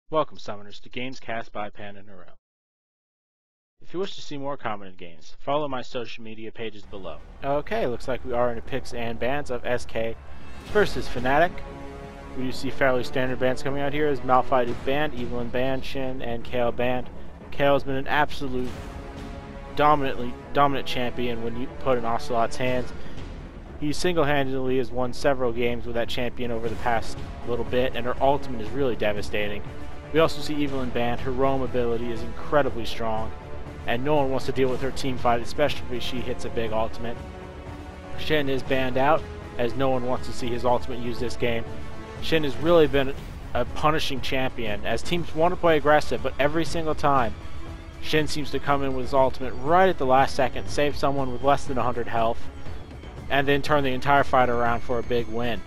Welcome, Summoners, to Games Cast by PanderNyrl. If you wish to see more commented games, follow my social media pages below. Okay, looks like we are in the picks and bans of SK versus Fnatic. We do see fairly standard bans coming out here as Malphite is banned, Evelynn banned, Shin and Kayle banned. Kayle has been an absolute dominant champion when you put in ocelote's hands. He single-handedly has won several games with that champion over the past little bit, and her ultimate is really devastating. We also see Evelynn banned. Her roam ability is incredibly strong, and no one wants to deal with her team fight, especially if she hits a big ultimate. Shin is banned out, as no one wants to see his ultimate used this game. Shin has really been a punishing champion, as teams want to play aggressive, but every single time, Shin seems to come in with his ultimate right at the last second, save someone with less than 100 health, and then turn the entire fight around for a big win.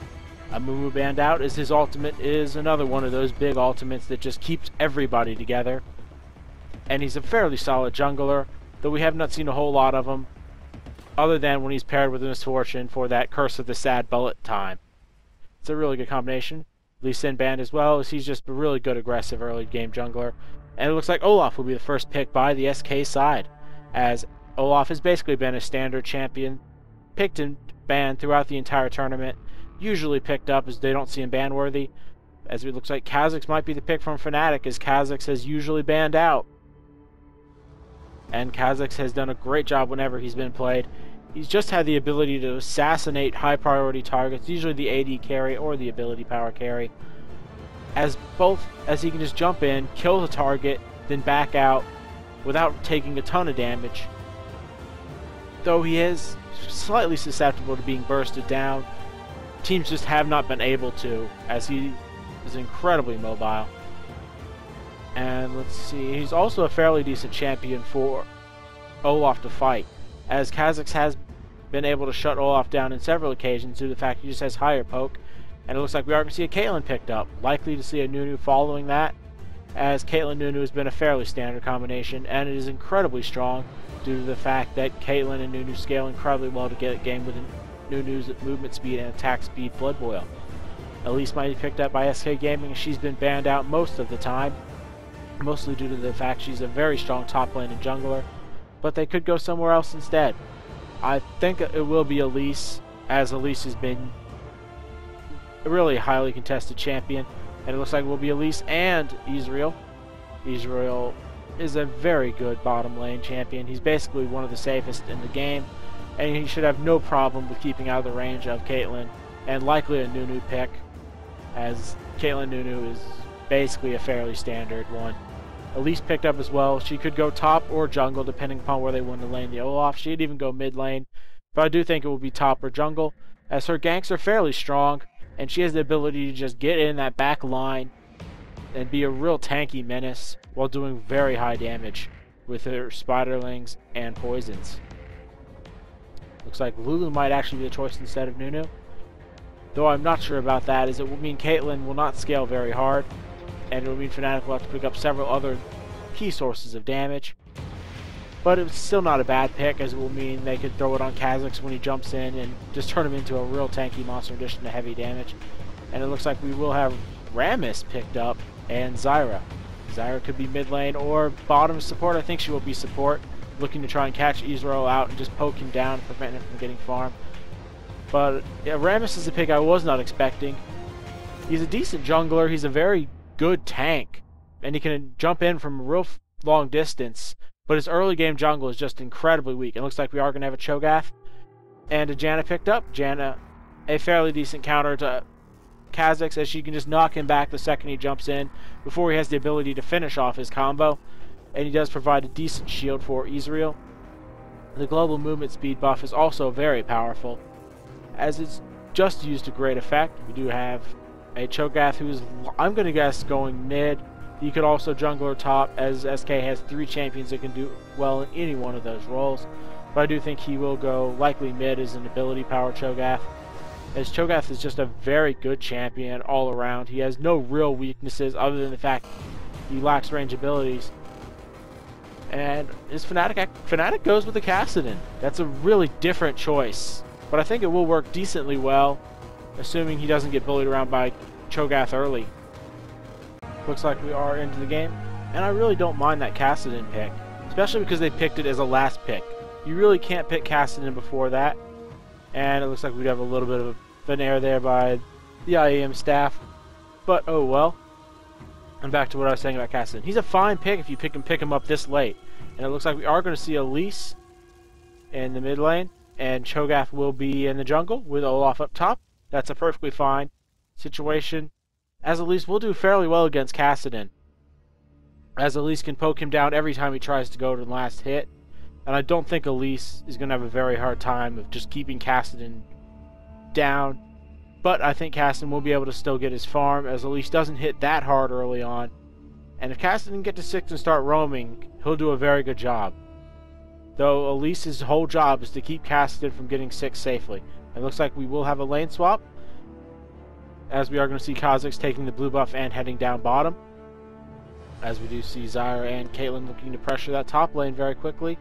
Amumu banned out as his ultimate is another one of those big ultimates that just keeps everybody together. And he's a fairly solid jungler, though we have not seen a whole lot of him, other than when he's paired with Misfortune for that Curse of the Sad Bullet time. It's a really good combination. Elise banned as well, as he's just a really good aggressive early game jungler. And it looks like Olaf will be the first pick by the SK side, as Olaf has basically been a standard champion, picked and banned throughout the entire tournament, usually picked up as they don't see him ban worthy, as it looks like Kha'Zix might be the pick from Fnatic, as Kha'Zix has usually banned out. And Kha'Zix has done a great job whenever he's been played. He's just had the ability to assassinate high priority targets, usually the AD carry or the ability power carry, as he can just jump in, kill the target, then back out without taking a ton of damage. Though he is slightly susceptible to being bursted down, teams just have not been able to, as he is incredibly mobile. And let's see, he's also a fairly decent champion for Olaf to fight, as Kha'Zix has been able to shut Olaf down in several occasions due to the fact he just has higher poke. And it looks like we are going to see a Caitlyn picked up. Likely to see a Nunu following that, as Caitlyn Nunu has been a fairly standard combination, and it is incredibly strong due to the fact that Caitlyn and Nunu scale incredibly well to get a game with Nunu's movement speed and attack speed Blood Boil. Elise might be picked up by SK Gaming, as she's been banned out most of the time, mostly due to the fact she's a very strong top lane and jungler, but they could go somewhere else instead. I think it will be Elise, as Elise has been a really highly contested champion, and it looks like it will be Elise and Ezreal. Ezreal is a very good bottom lane champion. He's basically one of the safest in the game, and he should have no problem with keeping out of the range of Caitlyn, and likely a Nunu pick, as Caitlyn Nunu is basically a fairly standard one. Elise picked up as well. She could go top or jungle depending upon where they want to lane the Olaf. She'd even go mid lane, but I do think it will be top or jungle, as her ganks are fairly strong, and she has the ability to just get in that back line and be a real tanky menace while doing very high damage with her spiderlings and poisons. Looks like Lulu might actually be the choice instead of Nunu, though I'm not sure about that, as it will mean Caitlyn will not scale very hard, and it will mean Fnatic will have to pick up several other key sources of damage. But it's still not a bad pick, as it will mean they could throw it on Kha'Zix when he jumps in and just turn him into a real tanky monster in addition to heavy damage. And it looks like we will have Rammus picked up and Zyra. Zyra could be mid lane or bottom support. I think she will be support, looking to try and catch Ezreal out and just poke him down and prevent him from getting farmed. But yeah, Rammus is a pick I was not expecting. He's a decent jungler. He's a very good tank, and he can jump in from a real long distance, but his early game jungle is just incredibly weak. It looks like we are going to have a Cho'gath and a Janna picked up. Janna, a fairly decent counter to Kha'Zix, as she can just knock him back the second he jumps in before he has the ability to finish off his combo, and he does provide a decent shield for Ezreal. The global movement speed buff is also very powerful, as it's just used to great effect. We do have a Cho'gath who's, I'm going to guess, going mid. You could also jungler top, as SK has 3 champions that can do well in any one of those roles. But I do think he will go likely mid as an ability power Cho'gath, as Cho'gath is just a very good champion all around. He has no real weaknesses other than the fact he lacks range abilities. And his Fnatic goes with the Kassadin. That's a really different choice, but I think it will work decently well, assuming he doesn't get bullied around by Cho'gath early. Looks like we are into the game, and I really don't mind that Kassadin pick, especially because they picked it as a last pick. You really can't pick Kassadin before that, and it looks like we'd have a little bit of an error there by the IEM staff, but oh well. And back to what I was saying about Kassadin. He's a fine pick if you pick him up this late, and it looks like we are going to see Elise in the mid lane, and Cho'gath will be in the jungle with Olaf up top. That's a perfectly fine situation, as Elise will do fairly well against Kassadin, as Elise can poke him down every time he tries to go to the last hit, and I don't think Elise is going to have a very hard time of just keeping Kassadin down, but I think Kassadin will be able to still get his farm, as Elise doesn't hit that hard early on, and if Kassadin can get to 6 and start roaming, he'll do a very good job. Though Elise's whole job is to keep Kassadin from getting 6 safely. It looks like we will have a lane swap, as we are going to see Kha'Zix taking the blue buff and heading down bottom, as we do see Zyra and Caitlyn looking to pressure that top lane very quickly,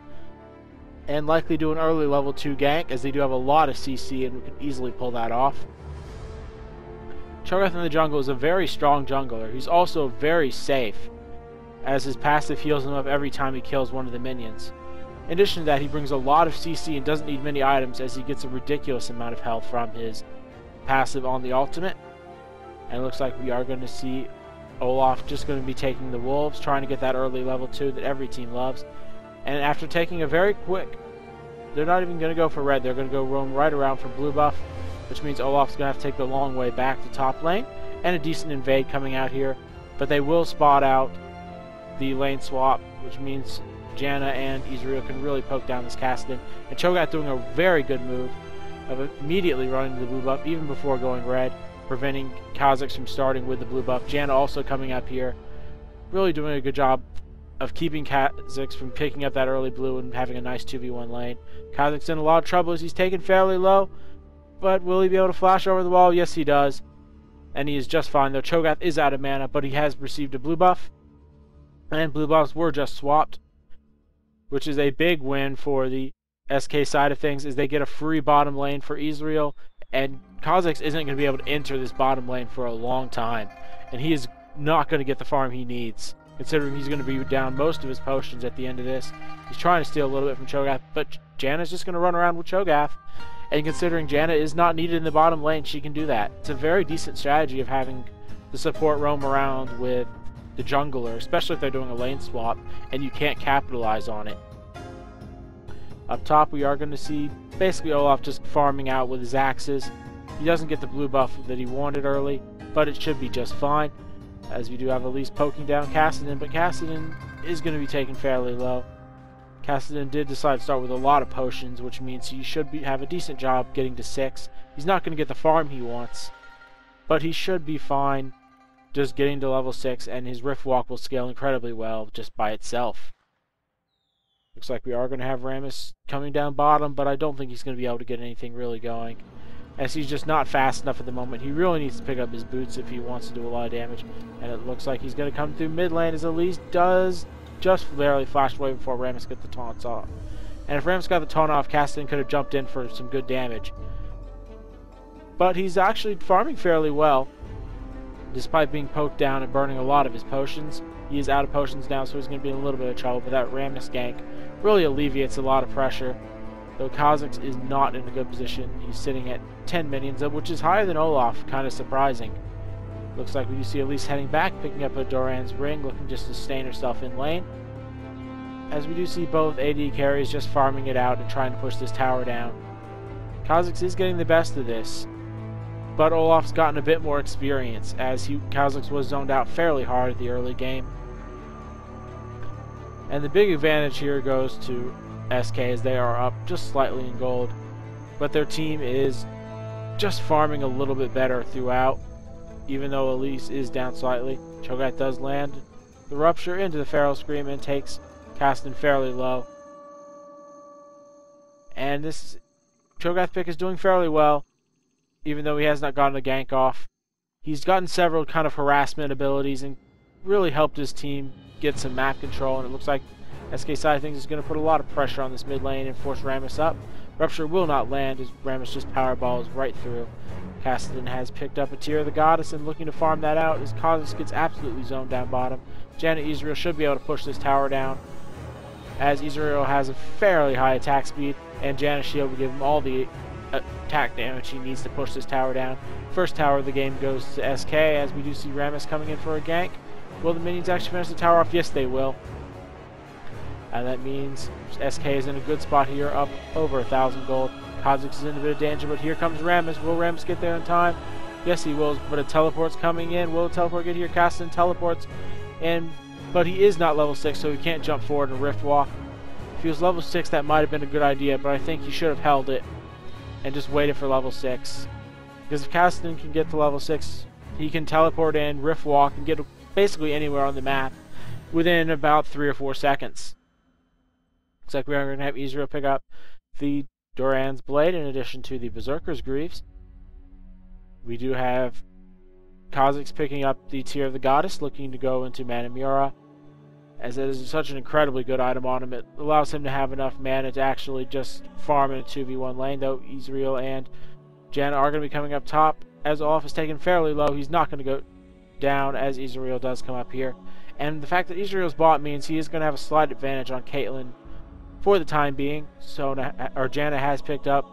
and likely do an early level 2 gank, as they do have a lot of CC and we can easily pull that off. Cho'gath in the jungle is a very strong jungler. He's also very safe, as his passive heals him up every time he kills one of the minions. In addition to that, he brings a lot of CC and doesn't need many items, as he gets a ridiculous amount of health from his passive on the ultimate. And it looks like we are going to see Olaf just going to be taking the wolves, trying to get that early level 2 that every team loves. And after taking a very quick, they're not even going to go for red, they're going to go roam right around for blue buff, which means Olaf's going to have to take the long way back to top lane, and a decent invade coming out here. But they will spot out the lane swap, which means Janna and Ezreal can really poke down this Kassadin, and Cho'gath doing a very good move of immediately running the blue buff even before going red, preventing Kha'Zix from starting with the blue buff. Janna also coming up here, really doing a good job of keeping Kha'Zix from picking up that early blue and having a nice 2v1 lane. Kha'Zix in a lot of trouble as he's taken fairly low, but will he be able to flash over the wall? Yes, he does, and he is just fine, though Cho'gath is out of mana, but he has received a blue buff, and blue buffs were just swapped, which is a big win for the SK side of things, as they get a free bottom lane for Ezreal, and Kha'Zix isn't going to be able to enter this bottom lane for a long time, and he is not going to get the farm he needs, considering he's going to be down most of his potions at the end of this. He's trying to steal a little bit from Cho'gath, but Janna's just going to run around with Cho'gath, and considering Janna is not needed in the bottom lane, she can do that. It's a very decent strategy of having the support roam around with the jungler, especially if they're doing a lane swap and you can't capitalize on it. Up top, we are going to see basically Olaf just farming out with his axes. He doesn't get the blue buff that he wanted early, but it should be just fine, as we do have Elise poking down Kassadin, but Kassadin is going to be taken fairly low. Kassadin did decide to start with a lot of potions, which means he should have a decent job getting to 6. He's not going to get the farm he wants, but he should be fine just getting to level 6, and his Rift Walk will scale incredibly well just by itself. Looks like we are going to have Rammus coming down bottom, but I don't think he's going to be able to get anything really going, as he's just not fast enough at the moment. He really needs to pick up his boots if he wants to do a lot of damage, and it looks like he's going to come through mid lane, as Elise does just barely flash away before Rammus gets the taunts off. And if Rammus got the taunt off, Kassadin could have jumped in for some good damage. But he's actually farming fairly well, despite being poked down and burning a lot of his potions. He is out of potions now, so he's going to be in a little bit of trouble, but that Rammus gank really alleviates a lot of pressure. Though Kha'Zix is not in a good position. He's sitting at 10 minions, which is higher than Olaf, kind of surprising. Looks like we do see Elise heading back, picking up a Doran's ring, looking just to sustain herself in lane. As we do see both AD carries just farming it out and trying to push this tower down. Kha'Zix is getting the best of this, but Olaf's gotten a bit more experience, as Kha'Zix was zoned out fairly hard at the early game. And the big advantage here goes to SK, as they are up just slightly in gold, but their team is just farming a little bit better throughout, even though Elise is down slightly. Cho'gath does land the Rupture into the Feral Scream and takes Kassadin fairly low. And this Cho'gath pick is doing fairly well, even though he has not gotten a gank off. He's gotten several kind of harassment abilities and really helped his team get some map control, and it looks like SK side of things is going to put a lot of pressure on this mid lane and force Rammus up. Rupture will not land, as Rammus just powerballs right through. Kassadin has picked up a tier of the Goddess and looking to farm that out as Kha'Zix gets absolutely zoned down bottom. Janna Ezreal should be able to push this tower down, as Ezreal has a fairly high attack speed, and Janna's shield will give him all the attack damage he needs to push this tower down. First tower of the game goes to SK, as we do see Rammus coming in for a gank. Will the minions actually finish the tower off? Yes, they will. And that means SK is in a good spot here, up over 1,000 gold. Kha'Zix is in a bit of danger, but here comes Rammus. Will Rammus get there in time? Yes, he will, but a teleport's coming in. Will the teleport get here? Kassadin teleports, but he is not level 6, so he can't jump forward and rift walk. If he was level 6, that might have been a good idea, but I think he should have held it and just waited for level 6. Because if Kassadin can get to level 6, he can teleport in, rift walk, and get basically anywhere on the map within about 3 or 4 seconds. Looks like we are going to have Ezreal pick up the Doran's Blade in addition to the Berserker's Greaves. We do have Kha'Zix picking up the Tier of the Goddess, looking to go into Manamura, as it is such an incredibly good item on him. It allows him to have enough mana to actually just farm in a 2v1 lane, though Ezreal and Janna are going to be coming up top. As Olaf is taken fairly low, he's not going to go down as Ezreal does come up here. And the fact that Ezreal's bot means he is going to have a slight advantage on Caitlyn for the time being. Janna has picked up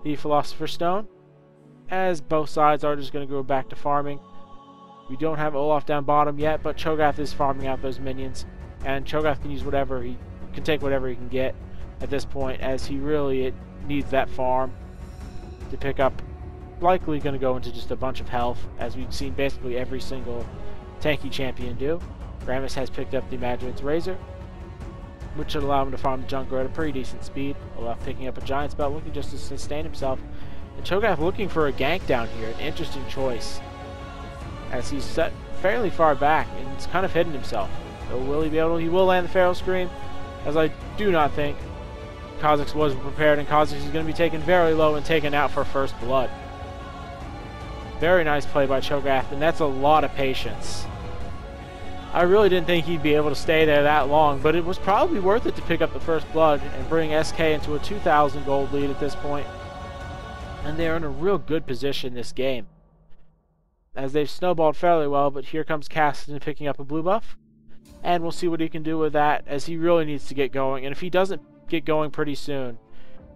the Philosopher's Stone, as both sides are just going to go back to farming. We don't have Olaf down bottom yet, but Cho'gath is farming out those minions, and Cho'gath can use whatever he can take whatever he can get at this point, as he really needs that farm to pick up. Likely going to go into just a bunch of health, as we've seen basically every single tanky champion do. Rammus has picked up the Madrid's Razor, which should allow him to farm the jungler at a pretty decent speed. Olaf picking up a Giant Spell, looking just to sustain himself. And Cho'gath looking for a gank down here, an interesting choice, as he's set fairly far back and he's kind of hidden himself. So will he be able to? He will land the Feral Scream, as I do not think Kha'Zix was prepared, and Kha'Zix is going to be taken very low and taken out for first blood. Very nice play by Cho'gath, and that's a lot of patience. I really didn't think he'd be able to stay there that long, but it was probably worth it to pick up the first blood and bring SK into a 2,000 gold lead at this point. And they're in a real good position this game, as they've snowballed fairly well. But here comes Kassadin picking up a blue buff, and we'll see what he can do with that, as he really needs to get going. And if he doesn't get going pretty soon,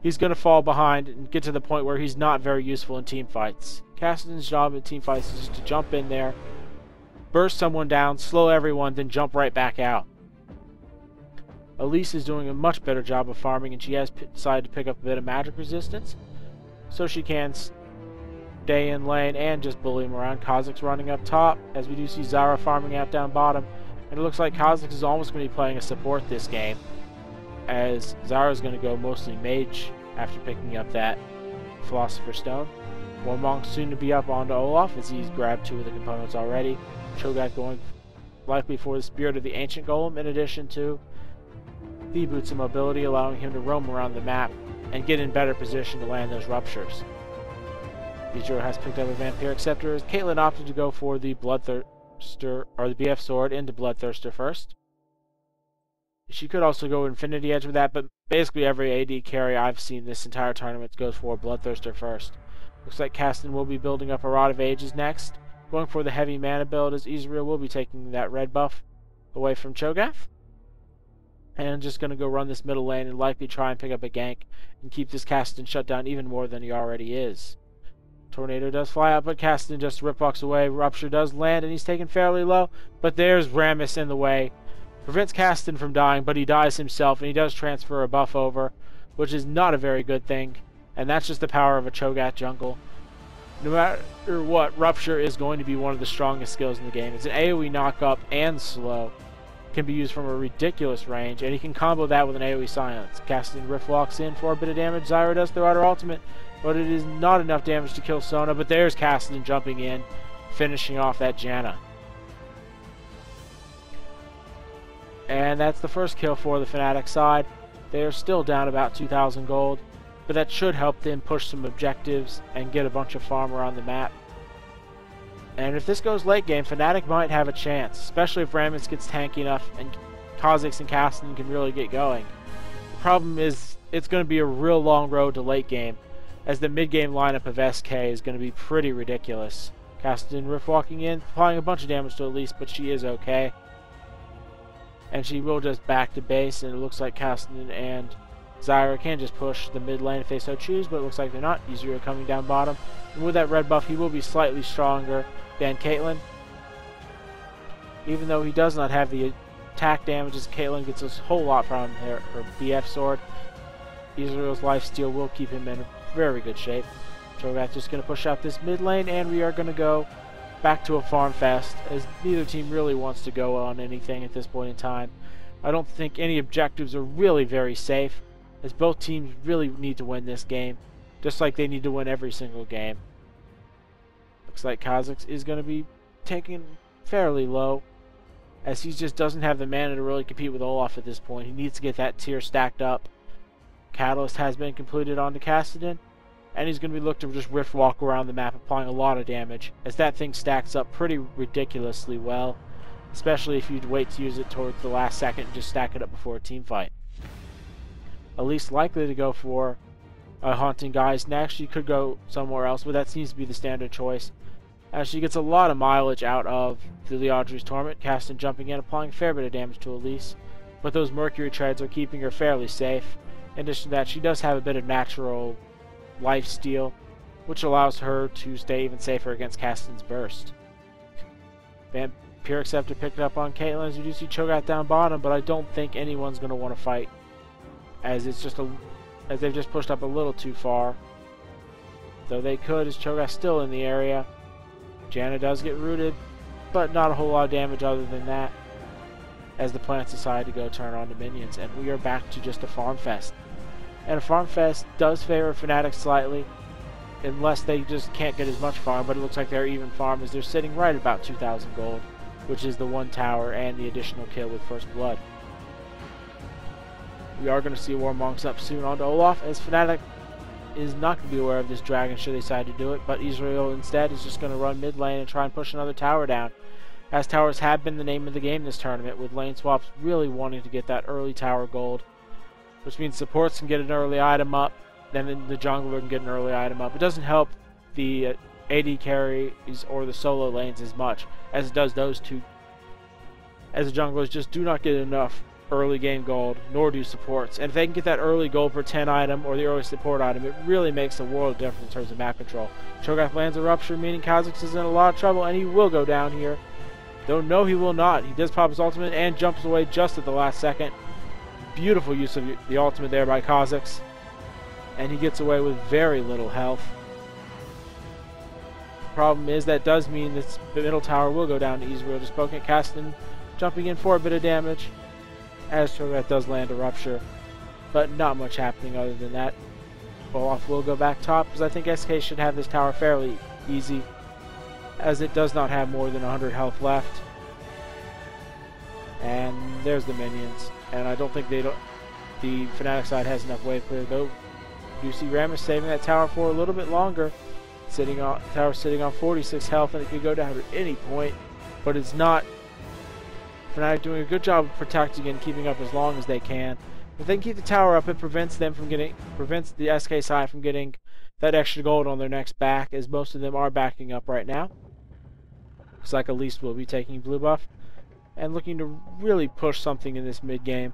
he's going to fall behind and get to the point where he's not very useful in team fights. Kassadin's job in team fights is just to jump in there, burst someone down, slow everyone, then jump right back out. Elise is doing a much better job of farming, and she has decided to pick up a bit of magic resistance, so she can stay in lane and just bully him around. Kha'Zix running up top, as we do see Zyra farming out down bottom, and it looks like Kha'Zix is almost going to be playing a support this game, as Zyra is going to go mostly mage after picking up that Philosopher's Stone. Warmong's soon to be up onto Olaf, as he's grabbed 2 of the components already. Cho'gath going likely for the Spirit of the Ancient Golem, in addition to the Boots of Mobility, allowing him to roam around the map and get in better position to land those ruptures. Ezreal has picked up a Vampiric Scepter, as Caitlyn opted to go for the Bloodthirster, or the BF Sword into Bloodthirster first. She could also go Infinity Edge with that, but basically every AD carry I've seen this entire tournament goes for Bloodthirster first. Looks like Kassadin will be building up a Rod of Ages next, going for the heavy mana build, as Ezreal will be taking that red buff away from Cho'gath, and just going to go run this middle lane and likely try and pick up a gank and keep this Kassadin shut down even more than he already is. Tornado does fly out, but Kassadin just ripwalks away. Rupture does land, and he's taken fairly low, but there's Rammus in the way. Prevents Kassadin from dying, but he dies himself, and he does transfer a buff over, which is not a very good thing, and that's just the power of a Cho'gath jungle. No matter what, Rupture is going to be one of the strongest skills in the game. It's an AoE knockup and slow. Can be used from a ridiculous range, and he can combo that with an AoE silence. Kassadin rift walks in for a bit of damage. Zyra does throw out her ultimate, but it is not enough damage to kill Sona. But there's Kassadin jumping in, finishing off that Janna. And that's the first kill for the Fnatic side. They are still down about 2,000 gold, but that should help them push some objectives and get a bunch of farm around the map. And if this goes late game, Fnatic might have a chance, especially if Rammus gets tanky enough and Kha'Zix and Kassadin can really get going. The problem is it's going to be a real long road to late game, as the mid-game lineup of SK is going to be pretty ridiculous. Kassadin Rift walking in, applying a bunch of damage to Elise, but she is okay. And she will just back to base, and it looks like Kassadin and Zyra can just push the mid lane if they so choose, but it looks like they're not. Ezreal coming down bottom. And with that red buff, he will be slightly stronger than Caitlyn. Even though he does not have the attack damages, Caitlyn gets a whole lot from her BF sword. Ezreal's lifesteal will keep him in very good shape. Cho'gath just going to push out this mid lane, and we are going to go back to a farm fest, as neither team really wants to go on anything at this point in time. I don't think any objectives are really very safe, as both teams really need to win this game, just like they need to win every single game. Looks like Kha'Zix is going to be taken fairly low, as he just doesn't have the mana to really compete with Olaf at this point. He needs to get that tier stacked up. Catalyst has been completed onto Kassadin, and he's going to be looking to just rift walk around the map, applying a lot of damage, as that thing stacks up pretty ridiculously well, especially if you'd wait to use it towards the last second and just stack it up before a team fight. Elise likely to go for Haunting Guise, and actually could go somewhere else, but that seems to be the standard choice, as she gets a lot of mileage out of the Liadri's Torment. Kassadin jumping in, applying a fair bit of damage to Elise, but those Mercury Treads are keeping her fairly safe. In addition to that, she does have a bit of natural lifesteal, which allows her to stay even safer against Kassadin's burst. Vampiric Scepter picked up on Caitlyn, as you do see Cho'gath down bottom, but I don't think anyone's going to want to fight, as it's just as they've just pushed up a little too far. Though they could, as Cho'gath's still in the area. Janna does get rooted, but not a whole lot of damage other than that, as the plants decide to go turn on the minions, and we are back to just a farm fest. And a farm fest does favor Fnatic slightly, unless they just can't get as much farm, but it looks like they're even farm, as they're sitting right about 2,000 gold, which is the one tower and the additional kill with First Blood. We are going to see Warmonks up soon onto Olaf, as Fnatic is not going to be aware of this dragon should they decide to do it, but Ezreal instead is just going to run mid lane and try and push another tower down, as towers have been the name of the game this tournament, with lane swaps really wanting to get that early tower gold, which means supports can get an early item up, then the jungler can get an early item up. It doesn't help the AD carries or the solo lanes as much as it does those two, as the junglers just do not get enough early game gold, nor do supports. And if they can get that early gold per 10 item or the early support item, it really makes a world of difference in terms of map control. Cho'gath lands a rupture, meaning Kha'Zix is in a lot of trouble, and he will go down here. Though no, he will not. He does pop his ultimate and jumps away just at the last second. Beautiful use of the ultimate there by Kha'Zix, and he gets away with very little health. The problem is that does mean this middle tower will go down to Ezreal, just poking at Kassadin, jumping in for a bit of damage, as Cho'gath does land a rupture, but not much happening other than that. Olaf will go back top, because I think SK should have this tower fairly easy, as it does not have more than 100 health left. And there's the minions, and I don't think the Fnatic side has enough wave clear, though you see Rammus saving that tower for a little bit longer. Tower sitting on 46 health, and it could go down at any point, but it's not. Fnatic doing a good job of protecting and keeping up as long as they can. If they can keep the tower up, it prevents the SK side from getting that extra gold on their next back, as most of them are backing up right now. Looks like Elise will be taking blue buff and looking to really push something in this mid game.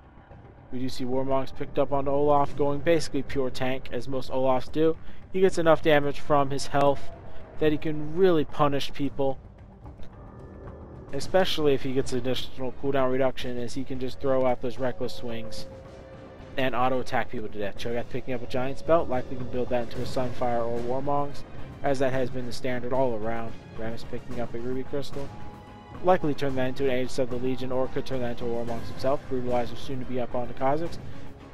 We do see Warmonks picked up onto Olaf, going basically pure tank, as most Olafs do. He gets enough damage from his health that he can really punish people, especially if he gets additional cooldown reduction, as he can just throw out those reckless swings and auto attack people to death. Cho'gath picking up a Giant's Belt, likely can build that into a Sunfire or Warmonks, as that has been the standard all around. Rammus picking up a Ruby Crystal, likely turn that into an Aegis of the Legion, or could turn that into a Warmonks himself. Brutalizer soon to be up onto Kha'Zix,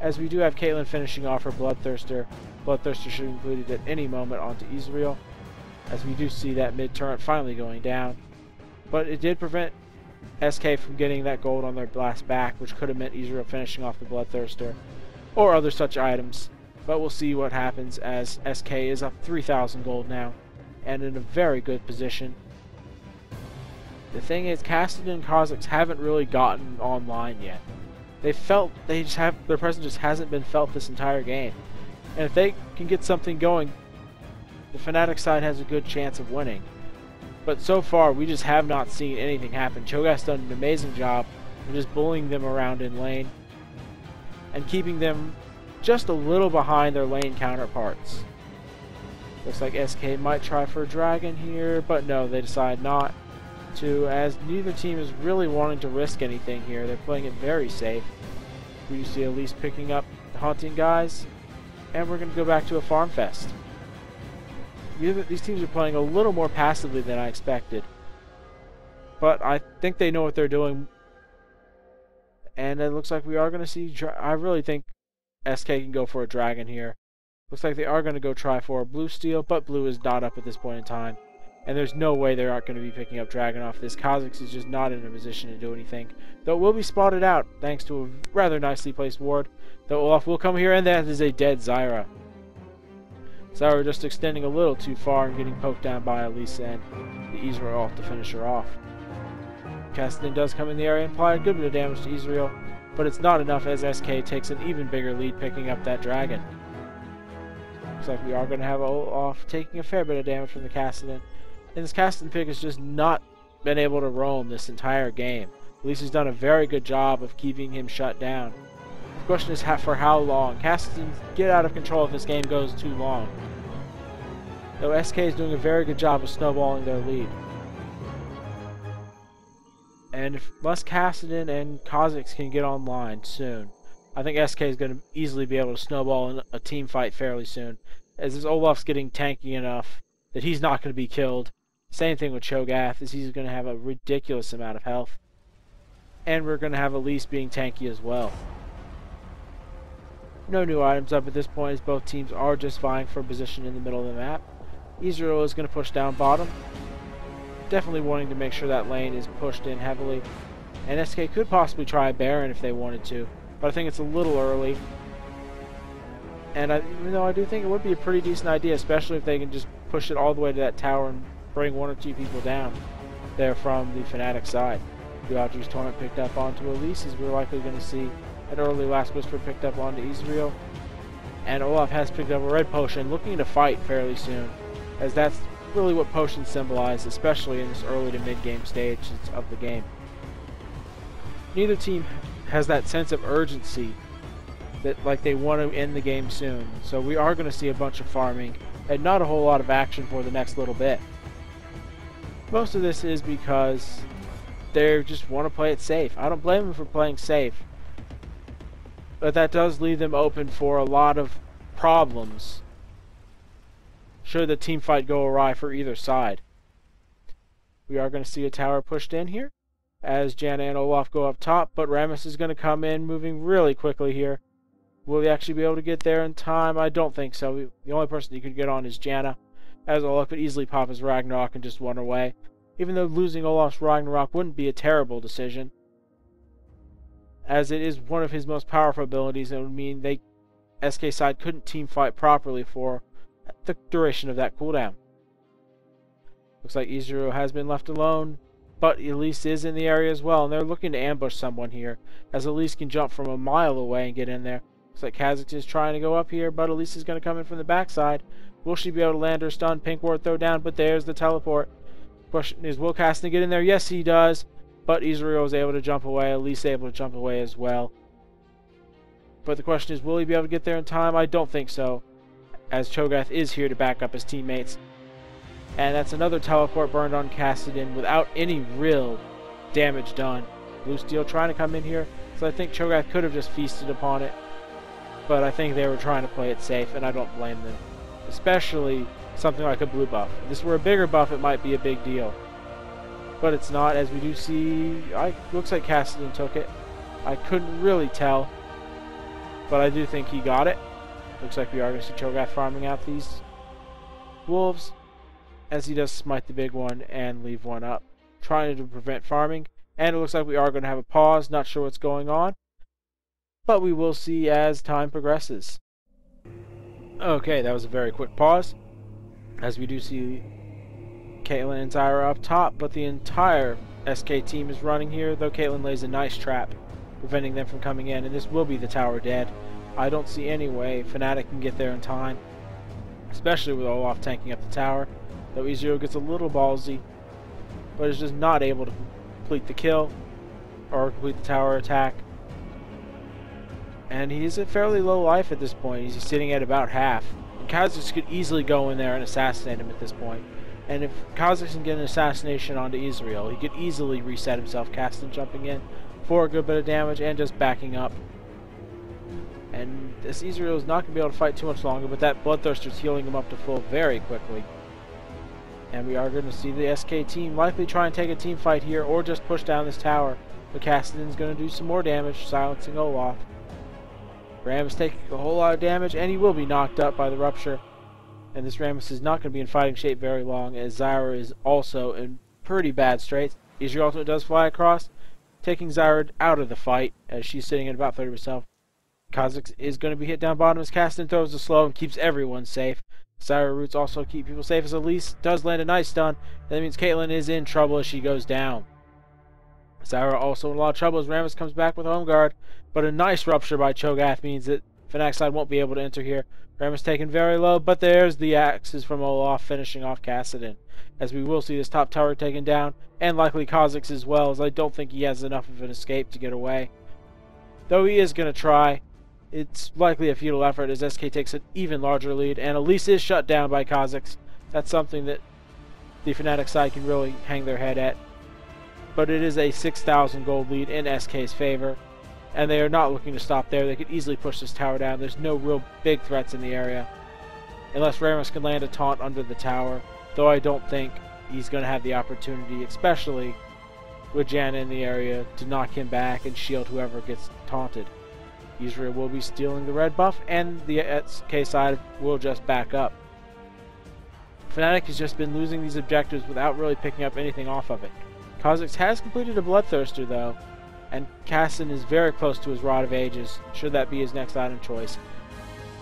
as we do have Caitlyn finishing off her Bloodthirster. Bloodthirster should be included at any moment onto Ezreal, as we do see that mid-turret finally going down. But it did prevent SK from getting that gold on their blast back, which could have meant Ezreal finishing off the Bloodthirster or other such items. But we'll see what happens, as SK is up 3,000 gold now and in a very good position. The thing is, Kassadin and Kha'Zix haven't really gotten online yet. Their presence just hasn't been felt this entire game. And if they can get something going the Fnatic side has a good chance of winning. But so far, we just have not seen anything happen. Cho'gath's done an amazing job of just bullying them around in lane and keeping them just a little behind their lane counterparts. Looks like SK might try for a dragon here, but no, they decide not to, as neither team is really wanting to risk anything here. They're playing it very safe. We see Elise picking up the hunting guys, and we're going to go back to a farm fest. These teams are playing a little more passively than I expected, but I think they know what they're doing, and it looks like we are going to see. I really think SK can go for a dragon here. Looks like they are going to go try for a blue steal, but blue is not up at this point in time, and there's no way they aren't going to be picking up dragon off this. Kha'Zix is just not in a position to do anything, though it will be spotted out thanks to a rather nicely placed ward. Though Olaf will come here, and that is a dead Zyra. Zyra just extending a little too far and getting poked down by Elise and the Ezreal to finish her off. Kassadin does come in the area and apply a good bit of damage to Ezreal, but it's not enough as SK takes an even bigger lead picking up that dragon. Looks like we are going to have Olaf taking a fair bit of damage from the Kassadin, and this Kassadin pick has just not been able to roam this entire game. Elise has done a very good job of keeping him shut down. The question is for how long. Kassadin get out of control if this game goes too long. Though SK is doing a very good job of snowballing their lead. And unless Kassadin and Kha'Zix can get online soon, I think SK is going to easily be able to snowball in a team fight fairly soon, as this Olaf's getting tanky enough that he's not going to be killed. Same thing with Cho'gath, as he's going to have a ridiculous amount of health. And we're going to have Elise being tanky as well. No new items up at this point, as both teams are just vying for position in the middle of the map. Ezreal is going to push down bottom, definitely wanting to make sure that lane is pushed in heavily. And SK could possibly try a Baron if they wanted to, but I think it's a little early. And even though I do think it would be a pretty decent idea, especially if they can just push it all the way to that tower and bring one or two people down there from the Fnatic side. The Audrey's Torrent picked up onto Elise, as we're likely going to see an early Last Whisper picked up onto Ezreal. And Olaf has picked up a red potion, looking to fight fairly soon, as that's really what potions symbolize, especially in this early to mid-game stage of the game. Neither team has that sense of urgency that like they want to end the game soon, so we are going to see a bunch of farming and not a whole lot of action for the next little bit. Most of this is because they just want to play it safe. I don't blame them for playing safe, but that does leave them open for a lot of problems should the team fight go awry for either side. We are going to see a tower pushed in here as Janna and Olaf go up top, but Rammus is going to come in moving really quickly here. Will he actually be able to get there in time? I don't think so. The only person he could get on is Janna, as Olaf could easily pop his Ragnarok and just run away. Even though losing Olaf's Ragnarok wouldn't be a terrible decision, as it is one of his most powerful abilities, and it would mean they SK side couldn't team fight properly for the duration of that cooldown. Looks like Ezreal has been left alone, but Elise is in the area as well, and they're looking to ambush someone here, as Elise can jump from a mile away and get in there. Looks like Kha'Zix is trying to go up here, but Elise is going to come in from the backside. Will she be able to land her stun? Pink ward throw down, but there's the teleport. Question is, will Kassadin get in there? Yes, he does, but Ezreal is able to jump away. Elise is able to jump away as well. But the question is, will he be able to get there in time? I don't think so, as Cho'gath is here to back up his teammates. And that's another teleport burned on Kassadin without any real damage done. Blue Steel trying to come in here, so I think Cho'gath could have just feasted upon it. But I think they were trying to play it safe, and I don't blame them. Especially something like a blue buff. If this were a bigger buff, it might be a big deal. But it's not, as we do see... looks like Kassadin took it. I couldn't really tell, but I do think he got it. Looks like we are going to see Cho'gath farming out these wolves, as he does smite the big one and leave one up, trying to prevent farming. And it looks like we are going to have a pause. Not sure what's going on, but we will see as time progresses. Okay, that was a very quick pause, as we do see Caitlyn and Zyra up top, but the entire SK team is running here, though Caitlyn lays a nice trap, preventing them from coming in, and this will be the tower dead. I don't see any way Fnatic can get there in time. especially with Olaf tanking up the tower. Though Ezreal gets a little ballsy, but is just not able to complete the kill or complete the tower attack. And he's at fairly low life at this point. He's sitting at about half. And Kha'Zix could easily go in there and assassinate him at this point. And if Kha'Zix can get an assassination onto Ezreal, he could easily reset himself. Kassadin jumping in for a good bit of damage and just backing up. And this Ezreal is not going to be able to fight too much longer, but that Bloodthirster's healing him up to full very quickly. And we are going to see the SK team likely try and take a team fight here or just push down this tower. But Kassadin's going to do some more damage, silencing Olaf. Rammus taking a whole lot of damage, and he will be knocked up by the Rupture. And this Rammus is not going to be in fighting shape very long, as Zyra is also in pretty bad straits. Ezreal ultimate does fly across, taking Zyra out of the fight, as she's sitting at about 30%. Kha'Zix is going to be hit down bottom as Kassadin throws the slow and keeps everyone safe. Zyra roots also keep people safe as Elise does land a nice stun. That means Caitlyn is in trouble as she goes down. Zyra also in a lot of trouble as Rammus comes back with home guard, but a nice Rupture by Cho'gath means that Fnatic side won't be able to enter here. Rammus taken very low, but there's the axes from Olaf finishing off Kassadin, as we will see this top tower taken down, and likely Kha'Zix as well, as I don't think he has enough of an escape to get away. Though he is going to try, it's likely a futile effort as SK takes an even larger lead, and Elise is shut down by Kha'Zix. That's something that the Fnatic side can really hang their head at. But it is a 6,000 gold lead in SK's favor, and they are not looking to stop there. They could easily push this tower down. There's no real big threats in the area, unless Rammus can land a taunt under the tower, though I don't think he's going to have the opportunity, especially with Janna in the area, to knock him back and shield whoever gets taunted. Ezreal will be stealing the red buff, and the SK side will just back up. Fnatic has just been losing these objectives without really picking up anything off of it. Kha'Zix has completed a Bloodthirster though, and Kassadin is very close to his Rod of Ages, should that be his next item choice.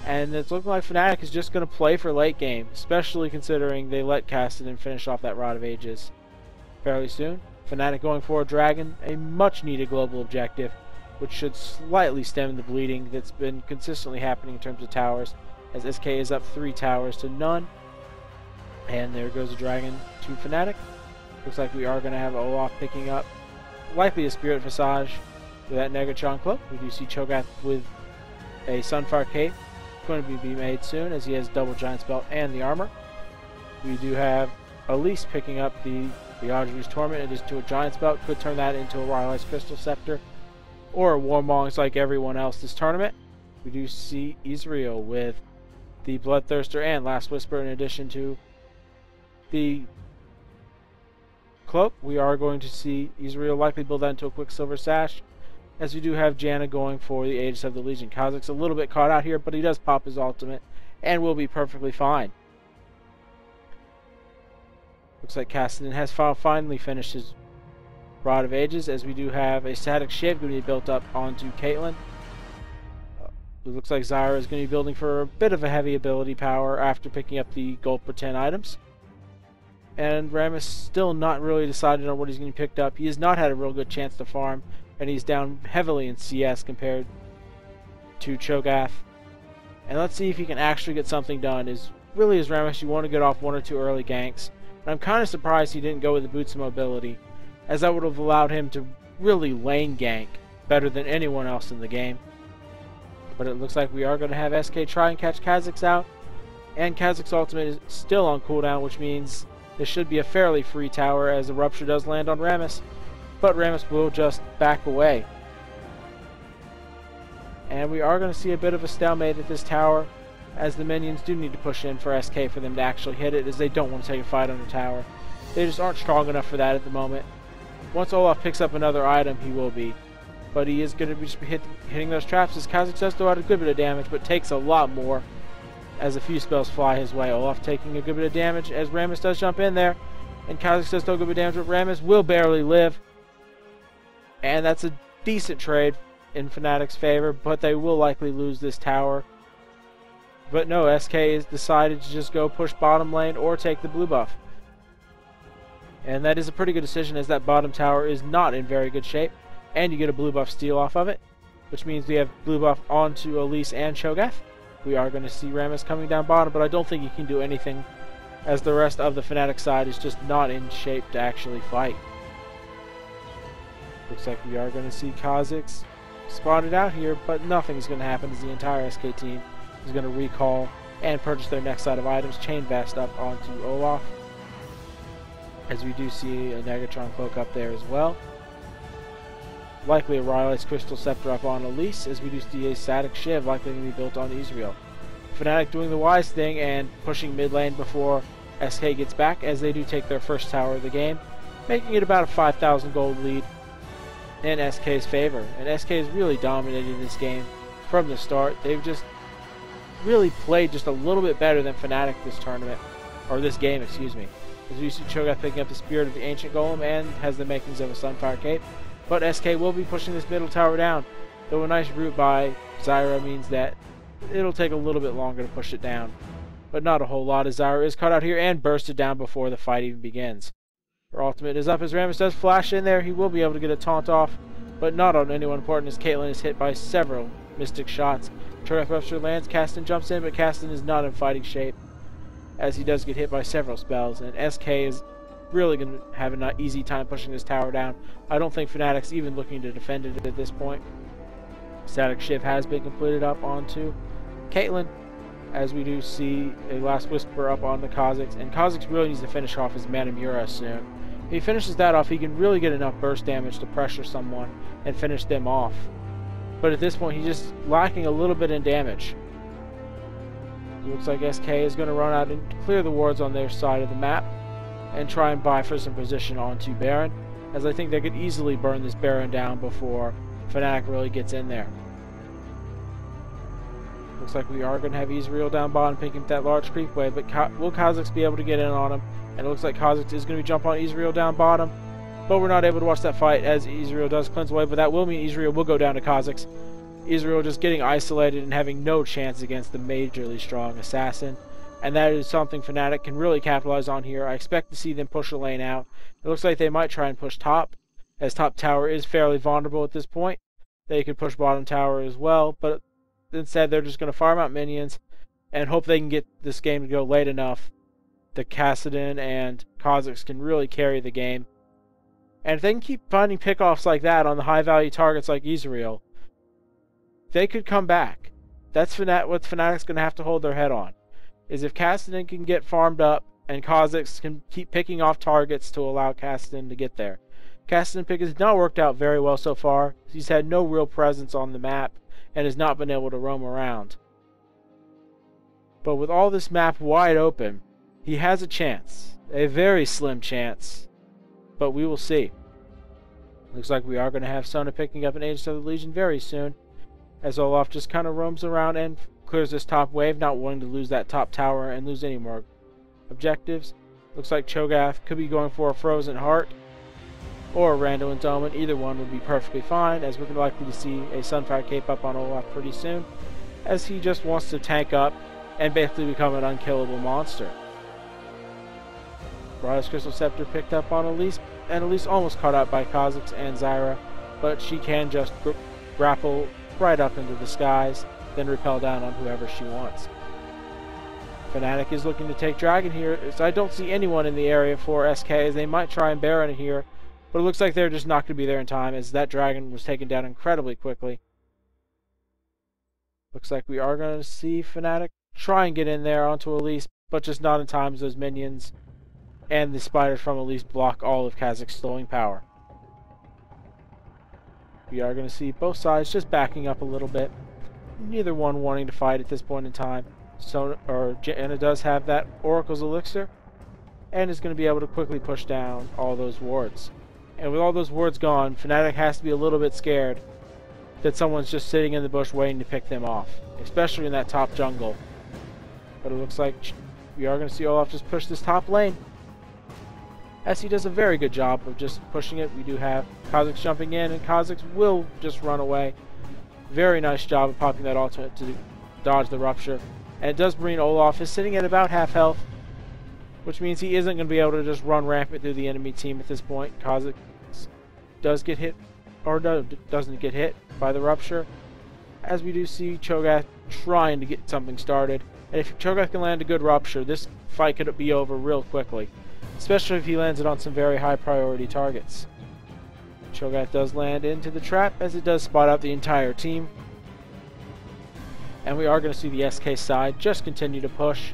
And it's looking like Fnatic is just going to play for late game, especially considering they let Kassadin finish off that Rod of Ages fairly soon. Fnatic going for a Dragon, a much needed global objective, which should slightly stem the bleeding that's been consistently happening in terms of towers, as SK is up 3 towers to none. And there goes a Dragon to Fnatic. Looks like we are going to have Olaf picking up likely a Spirit Visage with that Negatron cloak. We do see Cho'gath with a Sunfire cape going to be made soon, as he has double Giant's Belt and the armor. We do have Elise picking up the Audrey's Torment. It is to a Giant's Belt. Could turn that into a Royalized Crystal Scepter or a Warmongs like everyone else this tournament. We do see Ezreal with the Bloodthirster and Last Whisper in addition to the cloak. We are going to see Ezreal likely build that into a Quicksilver Sash, as we do have Janna going for the Aegis of the Legion. Kha'Zix a little bit caught out here, but he does pop his ultimate and will be perfectly fine. Looks like Kassadin has finally finished his Rod of Ages, as we do have a Static Shiv going to be built up onto Caitlyn. It looks like Zyra is going to be building for a bit of a heavy ability power after picking up the gold per 10 items. And Rammus still not really decided on what he's going to be picked up. He has not had a real good chance to farm, and he's down heavily in CS compared to Cho'gath. And let's see if he can actually get something done. As Rammus, you want to get off 1 or 2 early ganks. And I'm kind of surprised he didn't go with the Boots of Mobility, as that would have allowed him to really lane gank better than anyone else in the game. But it looks like we are going to have SK try and catch Kha'Zix out. And Kha'Zix ultimate is still on cooldown, which means this should be a fairly free tower, as the Rupture does land on Rammus. But Rammus will just back away. And we are going to see a bit of a stalemate at this tower, as the minions do need to push in for SK for them to actually hit it, as they don't want to take a fight on the tower. They just aren't strong enough for that at the moment. Once Olaf picks up another item, he will be. But he is going to be just hitting those traps, as Kha'Zix does throw out a good bit of damage, but takes a lot more as a few spells fly his way. Olaf taking a good bit of damage as Rammus does jump in there. And Kha'Zix does throw a good bit of damage, but Rammus will barely live. And that's a decent trade in Fnatic's favor, but they will likely lose this tower. But no, SK has decided to just go push bottom lane or take the blue buff. And that is a pretty good decision, as that bottom tower is not in very good shape. And you get a blue buff steal off of it, which means we have blue buff onto Elise and Cho'gath. we are going to see Rammus coming down bottom, but I don't think he can do anything, as the rest of the Fnatic side is just not in shape to actually fight. Looks like we are going to see Kha'Zix spotted out here, but nothing's going to happen as the entire SK team is going to recall and purchase their next set of items, Chain Vest up onto Olaf, as we do see a Negatron Cloak up there as well. Likely a Rylai's Crystal Scepter up on Elise, as we do see a Static Shiv likely to be built on Ezreal. Fnatic doing the wise thing and pushing mid lane before SK gets back, as they do take their first tower of the game, making it about a 5,000 gold lead in SK's favor. And SK has really dominated this game from the start. They've just really played just a little bit better than Fnatic this tournament, or this game, excuse me. As we see Cho'gath picking up the Spirit of the Ancient Golem and has the makings of a Sunfire Cape. But SK will be pushing this middle tower down, though a nice route by Zyra means that it'll take a little bit longer to push it down. But not a whole lot, as Zyra is caught out here and bursted down before the fight even begins. Her ultimate is up as Rammus does flash in there. He will be able to get a taunt off, but not on anyone important, as Caitlyn is hit by several Mystic shots. Cho'gath Rupture lands, Kassadin jumps in, but Kassadin is not in fighting shape, as he does get hit by several spells, and SK is really going to have an easy time pushing this tower down. I don't think Fnatic's even looking to defend it at this point. Static Shiv has been completed up onto Caitlyn, as we do see a Last Whisper up on the Kha'Zix, and Kha'Zix really needs to finish off his Manamura soon. If he finishes that off, he can really get enough burst damage to pressure someone and finish them off. But at this point, he's just lacking a little bit in damage. It looks like SK is going to run out and clear the wards on their side of the map and try and buy for some position onto Baron, as I think they could easily burn this Baron down before Fnatic really gets in there. Looks like we are going to have Ezreal down bottom picking up that large creep wave, but will Kha'Zix be able to get in on him? And it looks like Kha'Zix is going to jump on Ezreal down bottom, but we're not able to watch that fight as Ezreal does cleanse away, but that will mean Ezreal will go down to Kha'Zix. Ezreal just getting isolated and having no chance against the majorly strong assassin. And that is something Fnatic can really capitalize on here. I expect to see them push a lane out. It looks like they might try and push top, as top tower is fairly vulnerable at this point. They could push bottom tower as well, but instead they're just going to farm out minions and hope they can get this game to go late enough that Kassadin and Kha'Zix can really carry the game. And if they can keep finding pickoffs like that on the high value targets like Ezreal, they could come back. That's what Fnatic's going to have to hold their head on, is if Kassadin can get farmed up and Kha'Zix can keep picking off targets to allow Kassadin to get there. Kassadin pick has not worked out very well so far. He's had no real presence on the map and has not been able to roam around. But with all this map wide open, he has a chance. A very slim chance. But we will see. Looks like we are going to have Sona picking up an Agent of the Legion very soon, as Olaf just kind of roams around and clears this top wave, not wanting to lose that top tower and lose any more objectives. Looks like Cho'gath could be going for a Frozen Heart or a Randall Endowment. Either one would be perfectly fine, as we're likely to see a Sunfire Cape up on Olaf pretty soon, as he just wants to tank up and basically become an unkillable monster. Rylai's Crystal Scepter picked up on Elise, and Elise almost caught out by Kha'Zix and Zyra, but she can just grapple right up into the skies, then repel down on whoever she wants. Fnatic is looking to take Dragon here, so I don't see anyone in the area for SK, as they might try and Baron it here, but it looks like they're just not going to be there in time, as that Dragon was taken down incredibly quickly. Looks like we are going to see Fnatic try and get in there onto Elise, but just not in time, as those minions and the spiders from Elise block all of Kha'Zix's slowing power. We are going to see both sides just backing up a little bit, neither one wanting to fight at this point in time. Janna does have that Oracle's Elixir, and is going to be able to quickly push down all those wards. And with all those wards gone, Fnatic has to be a little bit scared that someone's just sitting in the bush waiting to pick them off, especially in that top jungle. But it looks like we are going to see Olaf just push this top lane, as he does a very good job of just pushing it. We do have Kha'Zix jumping in, and Kha'Zix will just run away. Very nice job of popping that ultimate to dodge the rupture. And it does bring Olaf is sitting at about half health, which means he isn't going to be able to just run rampant through the enemy team at this point. Kha'Zix does get hit, or no, doesn't get hit by the rupture, as we do see Cho'gath trying to get something started. And if Cho'gath can land a good rupture, this fight could be over real quickly, especially if he lands it on some very high priority targets. Cho'gath does land into the trap, as it does spot out the entire team. And we are going to see the SK side just continue to push.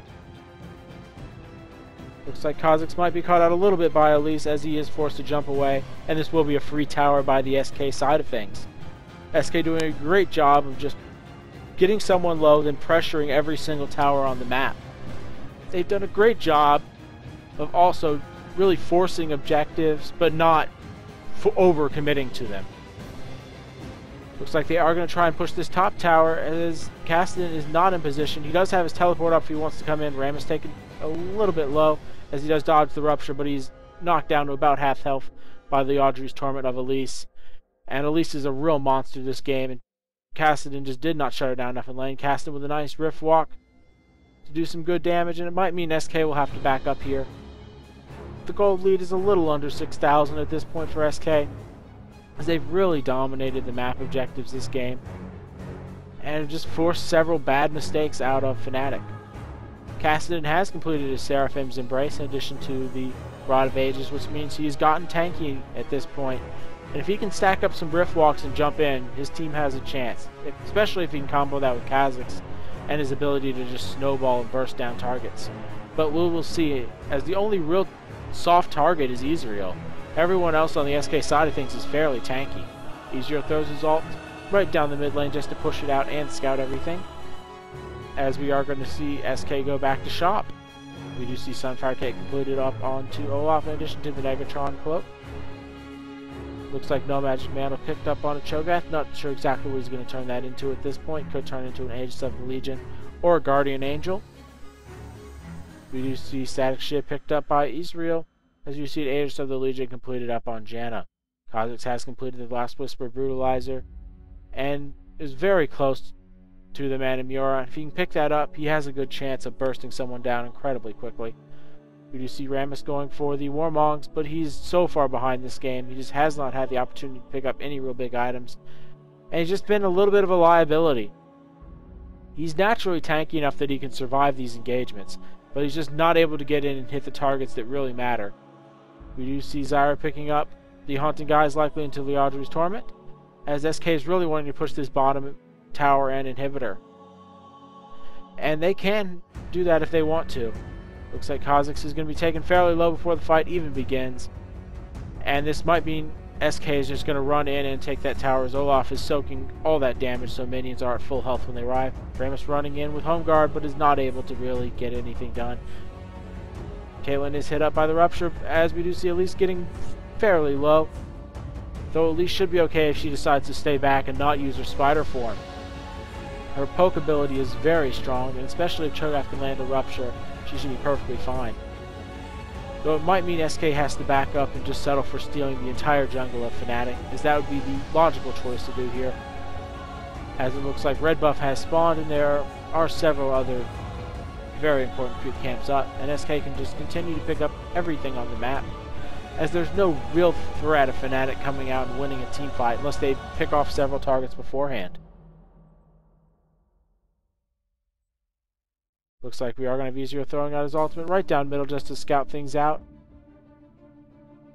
Looks like Kha'Zix might be caught out a little bit by Elise, as he is forced to jump away, and this will be a free tower by the SK side of things. SK doing a great job of just getting someone low, then pressuring every single tower on the map. They've done a great job of also really forcing objectives, but not over-committing to them. Looks like they are going to try and push this top tower, as Kassadin is not in position. He does have his teleport up if he wants to come in. Rammus taken a little bit low, as he does dodge the rupture, but he's knocked down to about half health by the Audrey's Torment of Elise. And Elise is a real monster this game, and Kassadin just did not shut her down enough in lane. Kassadin with a nice rift walk to do some good damage, and it might mean SK will have to back up here. The gold lead is a little under 6,000 at this point for SK, as they've really dominated the map objectives this game, and just forced several bad mistakes out of Fnatic. Kassadin has completed his Seraphim's Embrace in addition to the Rod of Ages, which means he's gotten tanky at this point. And if he can stack up some Rift Walks and jump in, his team has a chance, especially if he can combo that with Kha'Zix and his ability to just snowball and burst down targets. But we will see, as the only real soft target is Ezreal. Everyone else on the SK side of things is fairly tanky. Ezreal throws his ult right down the mid lane just to push it out and scout everything, as we are going to see SK go back to shop. We do see Sunfire Cake completed up onto Olaf in addition to the Negatron Cloak. Looks like no Magic Mantle picked up on a Cho'gath. Not sure exactly what he's going to turn that into at this point. Could turn into an Aegis of the Legion or a Guardian Angel. We do see Static Shield picked up by Ezreal, as you see Aegis of the Legion completed up on Janna. Kha'Zix has completed the Last Whisper Brutalizer and is very close to the Man of Mura. If he can pick that up, he has a good chance of bursting someone down incredibly quickly. We do see Rammus going for the Warmongs, but he's so far behind this game. He just has not had the opportunity to pick up any real big items, and he's just been a little bit of a liability. He's naturally tanky enough that he can survive these engagements, but he's just not able to get in and hit the targets that really matter. We do see Zyra picking up the Haunting Guys likely into Liadri's Torment, as SK is really wanting to push this bottom tower and inhibitor. And they can do that if they want to. Looks like Kha'Zix is going to be taken fairly low before the fight even begins. And this might mean SK is just going to run in and take that tower, as Olaf is soaking all that damage, so minions are at full health when they arrive. Rammus running in with Home Guard, but is not able to really get anything done. Caitlyn is hit up by the rupture, as we do see Elise getting fairly low. Though Elise should be okay if she decides to stay back and not use her spider form. Her poke ability is very strong, and especially if Cho'gath can land a rupture, she should be perfectly fine. Though it might mean SK has to back up and just settle for stealing the entire jungle of Fnatic, as that would be the logical choice to do here. As it looks like red buff has spawned, and there are several other very important creep camps up, and SK can just continue to pick up everything on the map, as there's no real threat of Fnatic coming out and winning a team fight unless they pick off several targets beforehand. Looks like we are going to have Ezreal throwing out his ultimate right down middle just to scout things out,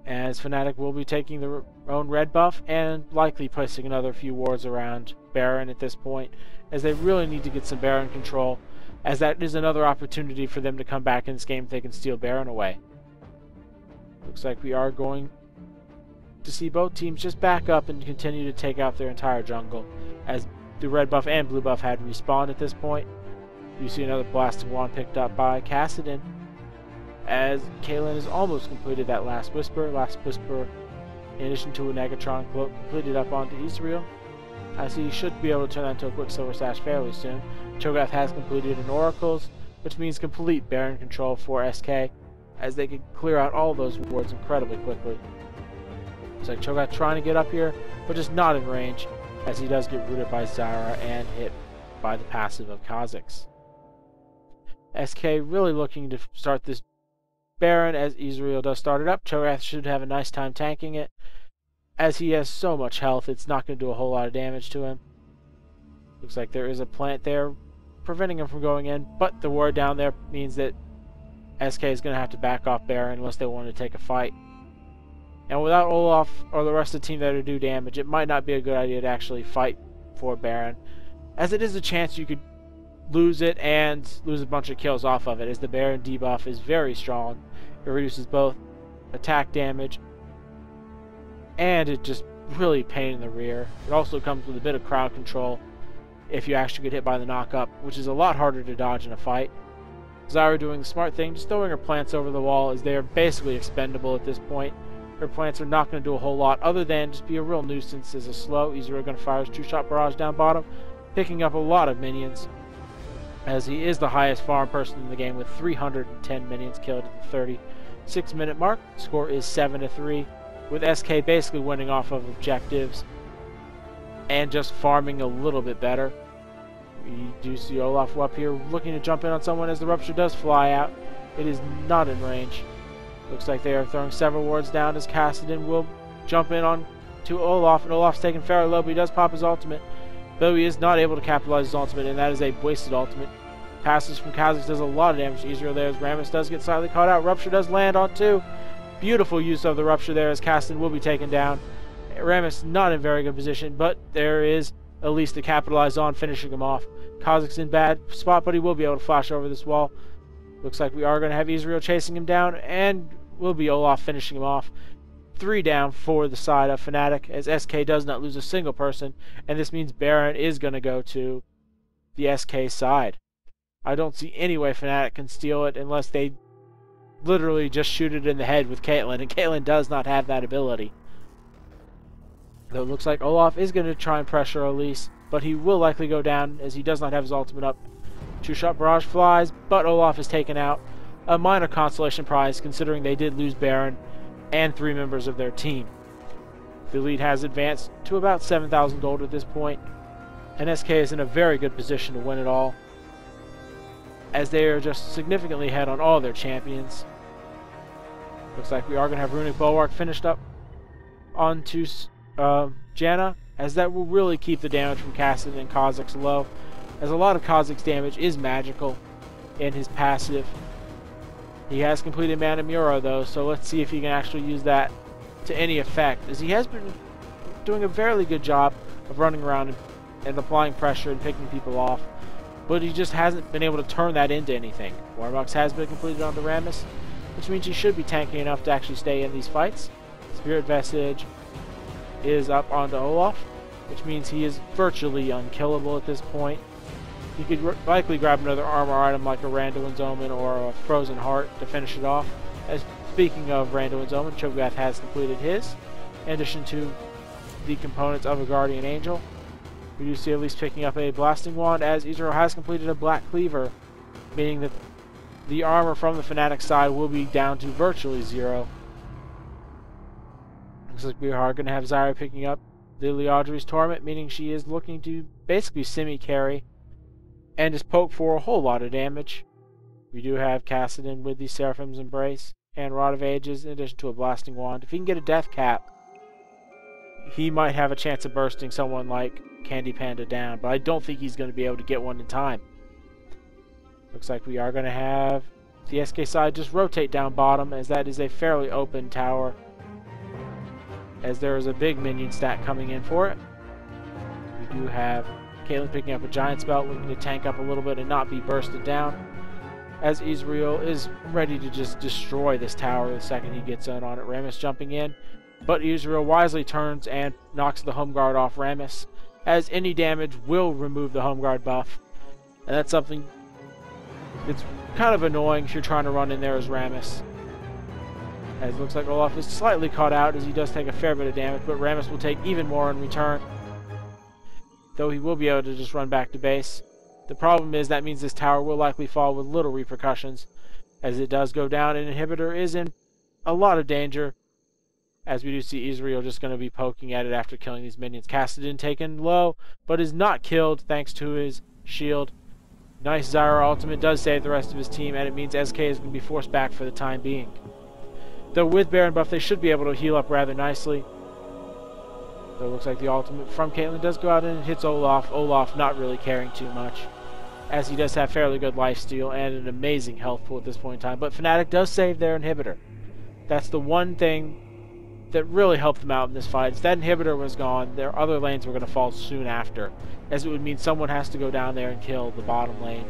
as Fnatic will be taking their own red buff and likely placing another few wards around Baron at this point, as they really need to get some Baron control, as that is another opportunity for them to come back in this game if they can steal Baron away. Looks like we are going to see both teams just back up and continue to take out their entire jungle, as the red buff and blue buff had respawned at this point. You see another Blasting Wand picked up by Kassadin, as Caitlyn has almost completed that Last Whisper. Last Whisper, in addition to a Negatron Cloak, completed up onto Ezreal, as he should be able to turn that into a Quicksilver Sash fairly soon. Cho'gath has completed an Oracles, which means complete Baron control for SK, as they can clear out all those wards incredibly quickly. Looks like Cho'gath trying to get up here, but just not in range, as he does get rooted by Zyra and hit by the passive of Kha'Zix. SK really looking to start this Baron, as Ezreal does start it up. Cho'gath should have a nice time tanking it, as he has so much health it's not going to do a whole lot of damage to him. Looks like there is a plant there preventing him from going in, but the ward down there means that SK is going to have to back off Baron unless they want to take a fight. And without Olaf or the rest of the team there to do damage, it might not be a good idea to actually fight for Baron, as it is a chance you could lose it and lose a bunch of kills off of it, as the Baron debuff is very strong. It reduces both attack damage and it just really pain in the rear. It also comes with a bit of crowd control if you actually get hit by the knock-up, which is a lot harder to dodge in a fight. Zyra doing the smart thing, just throwing her plants over the wall, as they are basically expendable at this point. Her plants are not going to do a whole lot other than just be a real nuisance as a slow. Ezreal going to fire his two-shot barrage down bottom, picking up a lot of minions, as he is the highest farm person in the game with 310 minions killed at the 36-minute mark. Score is 7-3, with SK basically winning off of objectives and just farming a little bit better. We do see Olaf up here looking to jump in on someone as the rupture does fly out. It is not in range. Looks like they are throwing several wards down as Kassadin will jump in on to Olaf, and Olaf's taken fairly low, but he does pop his ultimate, though he is not able to capitalize his ultimate, and that is a wasted ultimate. Passes from Kha'Zix does a lot of damage to Ezreal there as Rammus does get slightly caught out. Rupture does land on two. Beautiful use of the rupture there as Kassadin will be taken down. Rammus not in very good position, but there is Elise to capitalize on, finishing him off. Kha'Zix in bad spot, but he will be able to flash over this wall. Looks like we are going to have Ezreal chasing him down, and will be Olaf finishing him off. 3 down for the side of Fnatic, as SK does not lose a single person, and this means Baron is going to go to the SK side. I don't see any way Fnatic can steal it unless they literally just shoot it in the head with Caitlyn, and Caitlyn does not have that ability. Though it looks like Olaf is going to try and pressure Elise, but he will likely go down as he does not have his ultimate up. Two-shot barrage flies, but Olaf is taken out. A minor consolation prize considering they did lose Baron and 3 members of their team. The lead has advanced to about 7,000 gold at this point, and SK is in a very good position to win it all, as they are just significantly ahead on all their champions. Looks like we are going to have Runic Bulwark finished up onto Janna, as that will really keep the damage from Kassadin and Kha'Zix low, as a lot of Kha'Zix damage is magical in his passive. He has completed Mana Mura though, so let's see if he can actually use that to any effect, as he has been doing a fairly good job of running around and applying pressure and picking people off, but he just hasn't been able to turn that into anything. Warbucks has been completed onto Rammus, which means he should be tanky enough to actually stay in these fights. Spirit Vestige is up onto Olaf, which means he is virtually unkillable at this point. He could likely grab another armor item like a Randuin's Omen or a Frozen Heart to finish it off. As speaking of Randuin's Omen, Cho'gath has completed his, in addition to the components of a Guardian Angel. We do see Elise picking up a Blasting Wand, as Ezreal has completed a Black Cleaver, meaning that the armor from the Fnatic side will be down to virtually 0. Looks like we are going to have Zyra picking up the Liadri's Torment, meaning she is looking to basically semi-carry and just poke for a whole lot of damage. We do have Kassadin with the Seraphim's Embrace and Rod of Ages, in addition to a Blasting Wand. If he can get a Death Cap, he might have a chance of bursting someone like CandyPanda down, but I don't think he's going to be able to get one in time. Looks like we are going to have the SK side just rotate down bottom, as that is a fairly open tower, as there is a big minion stack coming in for it. We do have Caitlyn picking up a Giant Spell, looking to tank up a little bit and not be bursted down, as Ezreal is ready to just destroy this tower the second he gets in on it. Rammus jumping in, but Ezreal wisely turns and knocks the home guard off Rammus, as any damage will remove the home guard buff, and that's something that's kind of annoying if you're trying to run in there as Rammus. As it looks like Olaf is slightly caught out, as he does take a fair bit of damage, but Rammus will take even more in return, though he will be able to just run back to base. The problem is that means this tower will likely fall with little repercussions, as it does go down, and Inhibitor is in a lot of danger, as we do see Ezreal just going to be poking at it after killing these minions. Kassadin taken low, but is not killed thanks to his shield. Nice Zyra ultimate does save the rest of his team, and it means SK is going to be forced back for the time being. Though with Baron buff, they should be able to heal up rather nicely. So it looks like the ultimate from Caitlyn does go out and hits Olaf. Olaf not really caring too much, as he does have fairly good lifesteal and an amazing health pool at this point in time. But Fnatic does save their inhibitor. That's the one thing that really helped them out in this fight. If that inhibitor was gone, their other lanes were going to fall soon after, as it would mean someone has to go down there and kill the bottom lane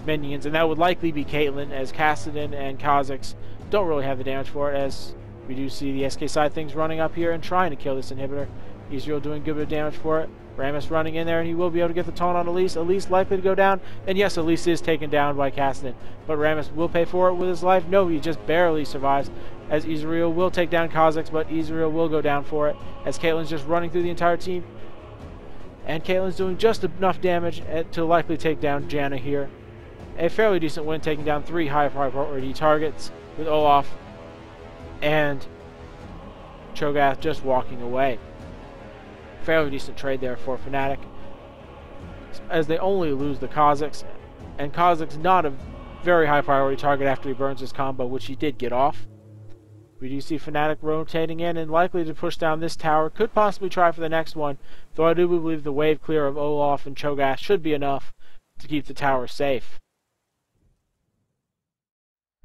minions, and that would likely be Caitlyn, as Kassadin and Kha'Zix don't really have the damage for it, as we do see the SK side things running up here and trying to kill this inhibitor. Ezreal doing a good bit of damage for it. Rammus running in there, and he will be able to get the taunt on Elise. Elise likely to go down, and yes, Elise is taken down by Kassadin, but Rammus will pay for it with his life. No, he just barely survives, as Ezreal will take down Kha'Zix, but Ezreal will go down for it, as Caitlyn's just running through the entire team, and Caitlyn's doing just enough damage to likely take down Janna here. A fairly decent win, taking down 3 high priority targets, with Olaf and Cho'gath just walking away. Fairly decent trade there for Fnatic, as they only lose the Kha'Zix, and Kha'Zix not a very high priority target after he burns his combo, which he did get off. We do see Fnatic rotating in and likely to push down this tower. Could possibly try for the next one, though I do believe the wave clear of Olaf and Cho'gath should be enough to keep the tower safe.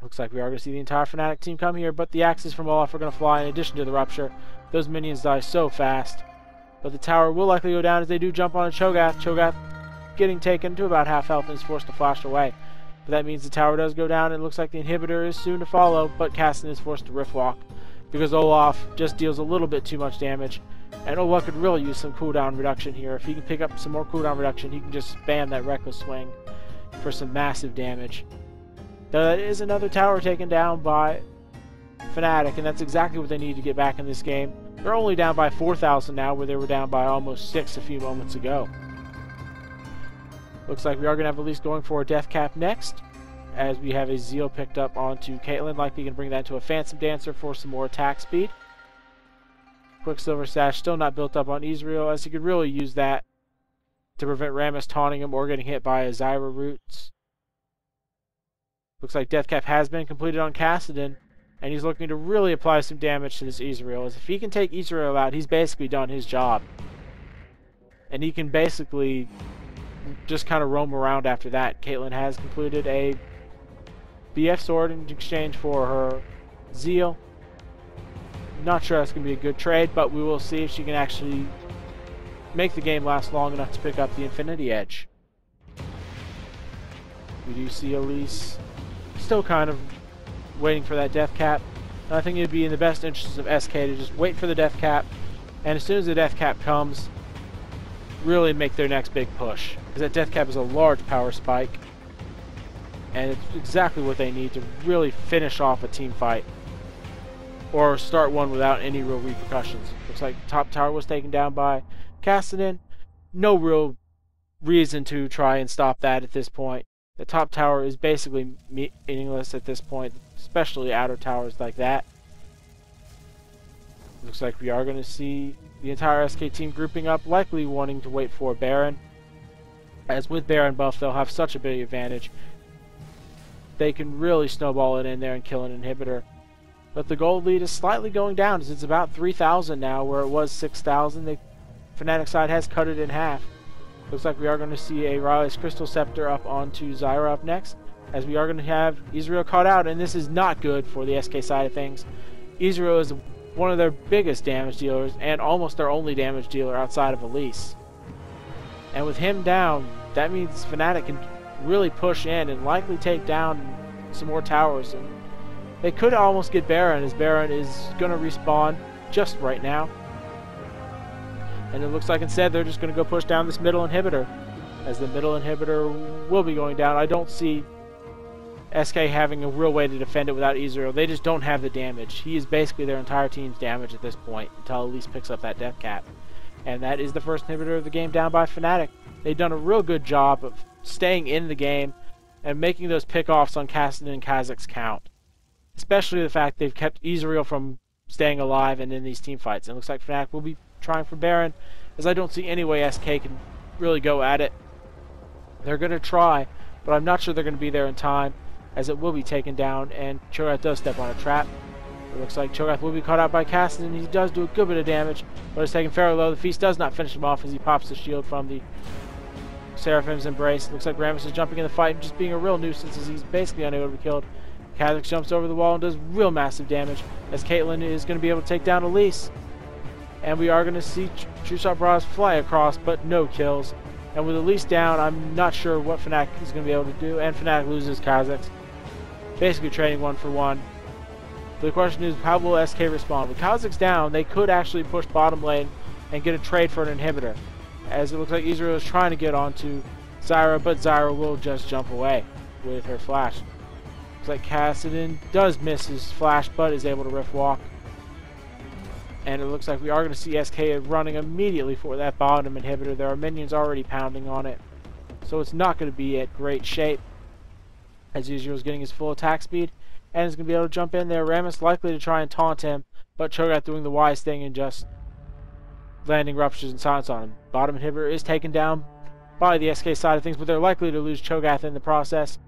Looks like we are going to see the entire Fnatic team come here, but the axes from Olaf are going to fly in addition to the rupture. Those minions die so fast. But the tower will likely go down as they do jump on a Cho'gath. Cho'gath getting taken to about half health and is forced to flash away. But that means the tower does go down, and it looks like the inhibitor is soon to follow, but Kassadin is forced to rift walk because Olaf just deals a little bit too much damage. And Olaf could really use some cooldown reduction here. If he can pick up some more cooldown reduction, he can just spam that reckless swing for some massive damage. That is another tower taken down by Fnatic, and that's exactly what they need to get back in this game. They're only down by 4,000 now, where they were down by almost 6 a few moments ago. Looks like we are going to have Elise going for a death cap next, as we have a Zeal picked up onto Caitlyn. Likely can bring that into a Phantom Dancer for some more attack speed. Quicksilver Sash still not built up on Ezreal, as he could really use that to prevent Rammus taunting him or getting hit by a Zyra roots. Looks like death cap has been completed on Kassadin, and he's looking to really apply some damage to this Ezreal, as if he can take Ezreal out, he's basically done his job. And he can basically just kind of roam around after that. Caitlyn has concluded a BF sword in exchange for her Zeal. Not sure that's going to be a good trade, but we will see if she can actually make the game last long enough to pick up the Infinity Edge. We do see Elise still kind of waiting for that death cap. And I think it would be in the best interest of SK to just wait for the death cap, and as soon as the death cap comes, really make their next big push, because that death cap is a large power spike, and it's exactly what they need to really finish off a team fight, or start one without any real repercussions. Looks like the top tower was taken down by Kassadin. No real reason to try and stop that at this point. The top tower is basically meaningless at this point, especially outer towers like that. Looks like we are going to see the entire SK team grouping up, likely wanting to wait for Baron. As with Baron buff, they'll have such a big advantage. They can really snowball it in there and kill an inhibitor. But the gold lead is slightly going down, as it's about 3,000 now, where it was 6,000. The Fnatic side has cut it in half. Looks like we are going to see a Riley's Crystal Scepter up onto Zyra up next, as we are going to have Ezreal caught out, and this is not good for the SK side of things. Ezreal is one of their biggest damage dealers, and almost their only damage dealer outside of Elise. And with him down, that means Fnatic can really push in and likely take down some more towers. And they could almost get Baron, as Baron is going to respawn just right now. And it looks like instead they're just going to go push down this middle inhibitor, as the middle inhibitor will be going down. I don't see SK having a real way to defend it without Ezreal. They just don't have the damage. He is basically their entire team's damage at this point, until Elise picks up that death cap. And that is the first inhibitor of the game down by Fnatic. They've done a real good job of staying in the game and making those pickoffs on Kassadin and Kha'Zix count. Especially the fact they've kept Ezreal from staying alive and in these team fights. And it looks like Fnatic will be trying for Baron, as I don't see any way SK can really go at it. They're going to try, but I'm not sure they're going to be there in time, as it will be taken down, and Cho'gath does step on a trap. It looks like Cho'gath will be caught out by Kassadin. He does do a good bit of damage, but is taken fairly low. The feast does not finish him off as he pops the shield from the Seraphim's Embrace. Looks like Rammus is jumping in the fight and just being a real nuisance as he's basically unable to be killed. Kha'Zix jumps over the wall and does real massive damage as Caitlyn is going to be able to take down Elise. And we are going to see True Shot Bras fly across, but no kills. And with Elise down, I'm not sure what Fnatic is going to be able to do. And Fnatic loses Kha'Zix, basically trading 1 for 1. The question is, how will SK respond? With Kha'Zix down, they could actually push bottom lane and get a trade for an inhibitor, as it looks like Ezreal is trying to get onto Zyra, but Zyra will just jump away with her flash. Looks like Kassadin does miss his flash, but is able to rift walk. And it looks like we are going to see SK running immediately for that bottom inhibitor. There are minions already pounding on it, so it's not going to be at great shape, as Ezreal is getting his full attack speed and is going to be able to jump in there. Rammus likely to try and taunt him, but Cho'gath doing the wise thing and just landing ruptures and silence on him. Bottom inhibitor is taken down by the SK side of things, but they're likely to lose Cho'gath in the process,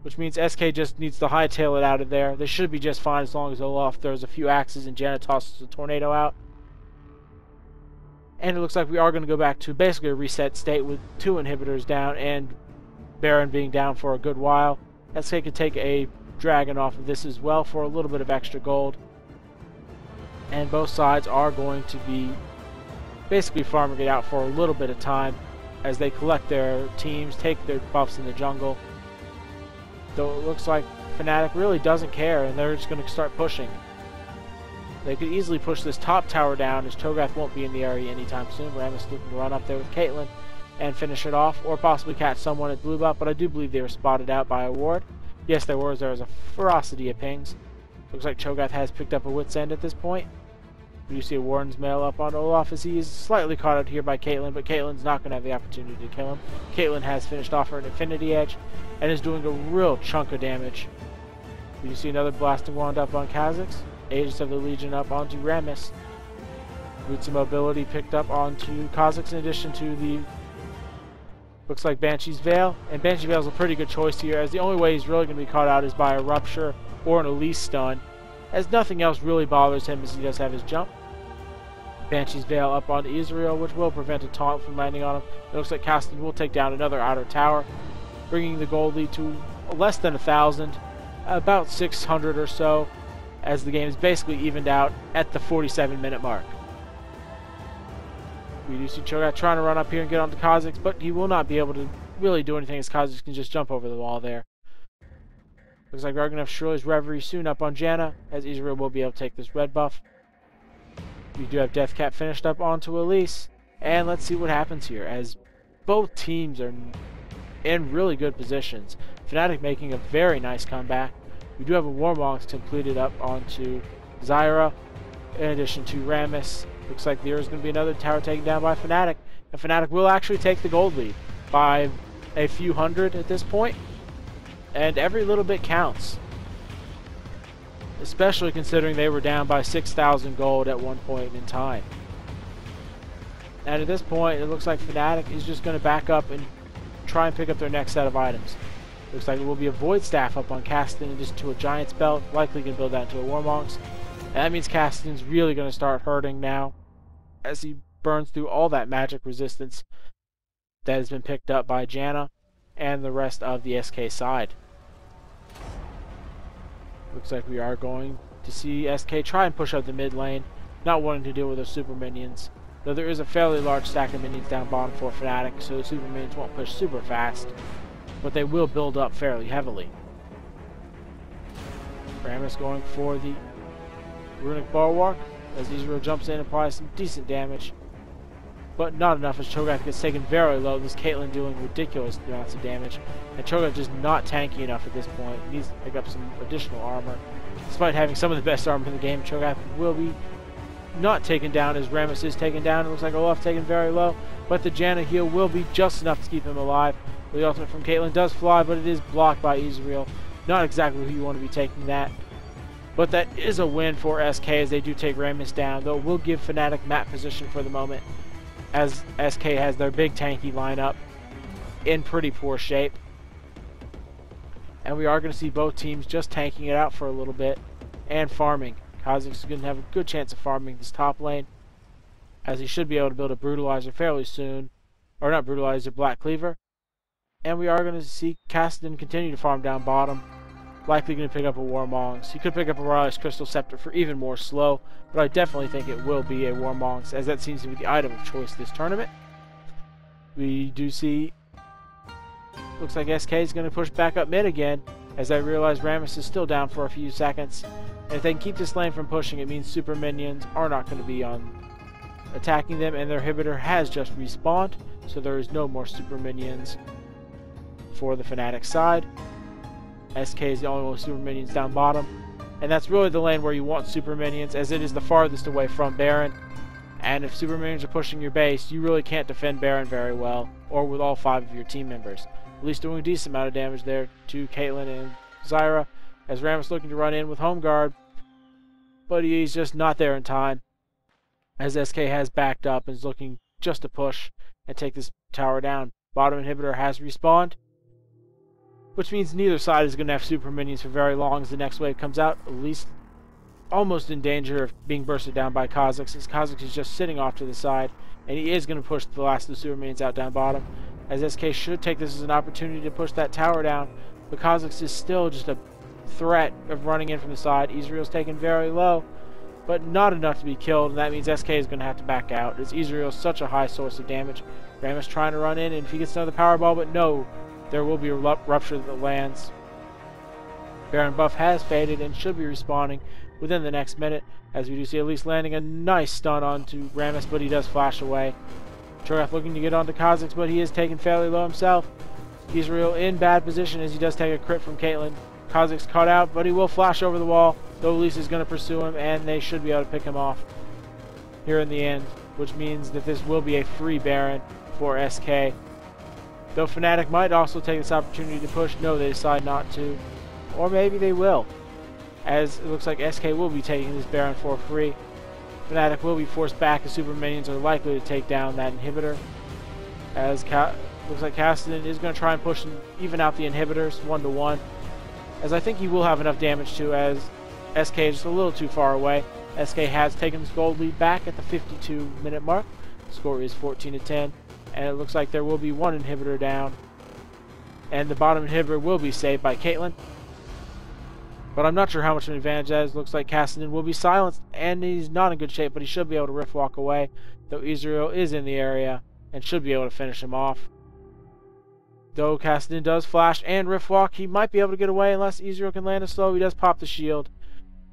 which means SK just needs to hightail it out of there. They should be just fine as long as Olaf throws a few axes and Janna tosses a tornado out. And it looks like we are going to go back to basically a reset state with 2 inhibitors down and Baron being down for a good while. SK can take a dragon off of this as well for a little bit of extra gold. And both sides are going to be basically farming it out for a little bit of time as they collect their teams, take their buffs in the jungle. Though it looks like Fnatic really doesn't care and they're just going to start pushing. They could easily push this top tower down as Cho'gath won't be in the area anytime soon. Rammus looking to run up there with Caitlyn and finish it off, or possibly catch someone at blue buff, but I do believe they were spotted out by a ward. Yes, there was a ferocity of pings. Looks like Cho'gath has picked up a wit's end at this point. You see a Warden's Mail up on Olaf as he is slightly caught out here by Caitlyn, but Caitlyn's not going to have the opportunity to kill him. Caitlyn has finished off her Infinity Edge and is doing a real chunk of damage. You see another Blasting Wand up on Kha'Zix. Aegis of the Legion up onto Rammus. Boots of Mobility picked up onto Kha'Zix in addition to the, looks like, Banshee's Veil. And Banshee's Veil is a pretty good choice here, as the only way he's really going to be caught out is by a Rupture or an Elise stun, as nothing else really bothers him as he does have his jump. Banshee's Veil up on Ezreal, which will prevent a taunt from landing on him. It looks like Kassadin will take down another outer tower, bringing the gold lead to less than 1,000, about 600 or so, as the game is basically evened out at the 47-minute mark. We do see Cho'gath trying to run up here and get onto Kha'Zix, but he will not be able to really do anything as Kha'Zix can just jump over the wall there. Looks like we're going to have Shirley's Reverie soon up on Janna, as Ezreal will be able to take this red buff. We do have Deathcap finished up onto Elise, and let's see what happens here, as both teams are in really good positions. Fnatic making a very nice comeback. We do have a Warmonks completed up onto Zyra, in addition to Rammus. Looks like there is going to be another tower taken down by Fnatic, and Fnatic will actually take the gold lead by a few hundred at this point, and every little bit counts, especially considering they were down by 6,000 gold at one point in time. And at this point, it looks like Fnatic is just going to back up and try and pick up their next set of items. Looks like it will be a Void Staff up on Kassadin in addition to a Giant's Belt, likely going to build that into a Warmonks. And that means Kassadin's really going to start hurting now, as he burns through all that magic resistance that has been picked up by Janna and the rest of the SK side. Looks like we are going to see SK try and push up the mid lane, not wanting to deal with those super minions. Though there is a fairly large stack of minions down bottom for Fnatic, so the super minions won't push super fast, but they will build up fairly heavily. Rammus going for the Runic Bulwark, as Ezreal jumps in and applies some decent damage, but not enough as Cho'gath gets taken very low. This Caitlyn doing ridiculous amounts of damage, and Cho'gath just not tanky enough at this point. He needs to pick up some additional armor. Despite having some of the best armor in the game, Cho'gath will be not taken down as Rammus is taken down. It looks like Olaf taken very low, but the Janna heal will be just enough to keep him alive. The ultimate from Caitlyn does fly, but it is blocked by Ezreal. Not exactly who you want to be taking that. But that is a win for SK as they do take Rammus down, though it will give Fnatic map position for the moment, as SK has their big tanky lineup in pretty poor shape. And we are going to see both teams just tanking it out for a little bit and farming. Kha'Zix is going to have a good chance of farming this top lane, as he should be able to build a Brutalizer fairly soon. Or not Brutalizer, Black Cleaver. And we are going to see Kassadin continue to farm down bottom. Likely going to pick up a Warmongs. He could pick up a Royalist Crystal Scepter for even more slow, but I definitely think it will be a Warmongs, as that seems to be the item of choice this tournament. We do see... Looks like SK is going to push back up mid again, as I realize Rammus is still down for a few seconds. And if they can keep this lane from pushing, it means super minions are not going to be on attacking them, and their inhibitor has just respawned, so there is no more super minions for the Fnatic side. SK is the only one with super minions down bottom, and that's really the lane where you want super minions, as it is the farthest away from Baron. And if super minions are pushing your base, you really can't defend Baron very well, or with all 5 of your team members. At least doing a decent amount of damage there to Caitlyn and Zyra, as Rammus looking to run in with Home Guard, but he's just not there in time, as SK has backed up and is looking just to push and take this tower down. Bottom inhibitor has respawned, which means neither side is going to have super minions for very long as the next wave comes out. Elise almost in danger of being bursted down by Kha'Zix, as Kha'Zix is just sitting off to the side, and he is going to push the last of the super minions out down bottom, as SK should take this as an opportunity to push that tower down, but Kha'Zix is still just a threat of running in from the side. Ezreal's taken very low, but not enough to be killed, and that means SK is going to have to back out, as Ezreal is such a high source of damage. Rammus trying to run in, and if he gets another Powerball, but no, there will be a rupture that lands. Baron buff has faded and should be respawning within the next minute, as we do see Elise landing a nice stun onto Rammus, but he does flash away. Cho'gath looking to get onto Kha'Zix, but he is taken fairly low himself. Ezreal in bad position as he does take a crit from Caitlyn. Kha'Zix caught out, but he will flash over the wall, though Elise is going to pursue him, and they should be able to pick him off here in the end, which means that this will be a free Baron for SK. Though Fnatic might also take this opportunity to push, no, they decide not to. Or maybe they will, as it looks like SK will be taking this Baron for free. Fnatic will be forced back as super minions are likely to take down that inhibitor, as looks like Kassadin is going to try and push and even out the inhibitors 1-to-1, as I think he will have enough damage to, as SK is just a little too far away. SK has taken this gold lead back at the 52-minute mark. The score is 14-10, and it looks like there will be one inhibitor down, and the bottom inhibitor will be saved by Caitlyn. But I'm not sure how much of an advantage that is. Looks like Kassadin will be silenced, and he's not in good shape, but he should be able to rift walk away, though Ezreal is in the area and should be able to finish him off. Though Kassadin does flash and rift walk, he might be able to get away unless Ezreal can land a slow. He does pop the shield,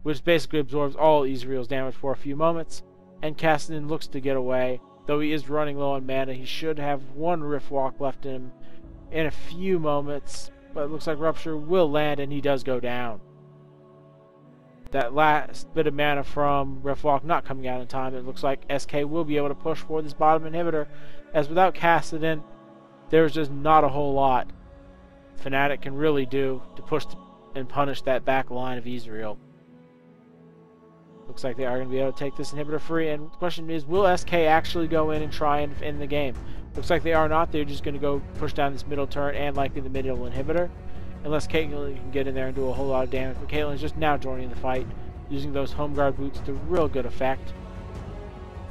which basically absorbs all Ezreal's damage for a few moments, and Kassadin looks to get away. Though he is running low on mana, he should have one rift walk left in him in a few moments, but it looks like Rupture will land and he does go down. That last bit of mana from rift walk not coming out in time, it looks like SK will be able to push for this bottom inhibitor, as without Kassadin, there's just not a whole lot Fnatic can really do to push and punish that back line of Ezreal. Looks like they are going to be able to take this inhibitor free, and the question is, will SK actually go in and try and end the game? Looks like they are not. They're just going to go push down this middle turret and likely the middle inhibitor, unless Caitlyn can get in there and do a whole lot of damage. But Caitlyn is just now joining the fight, using those Home Guard boots to real good effect.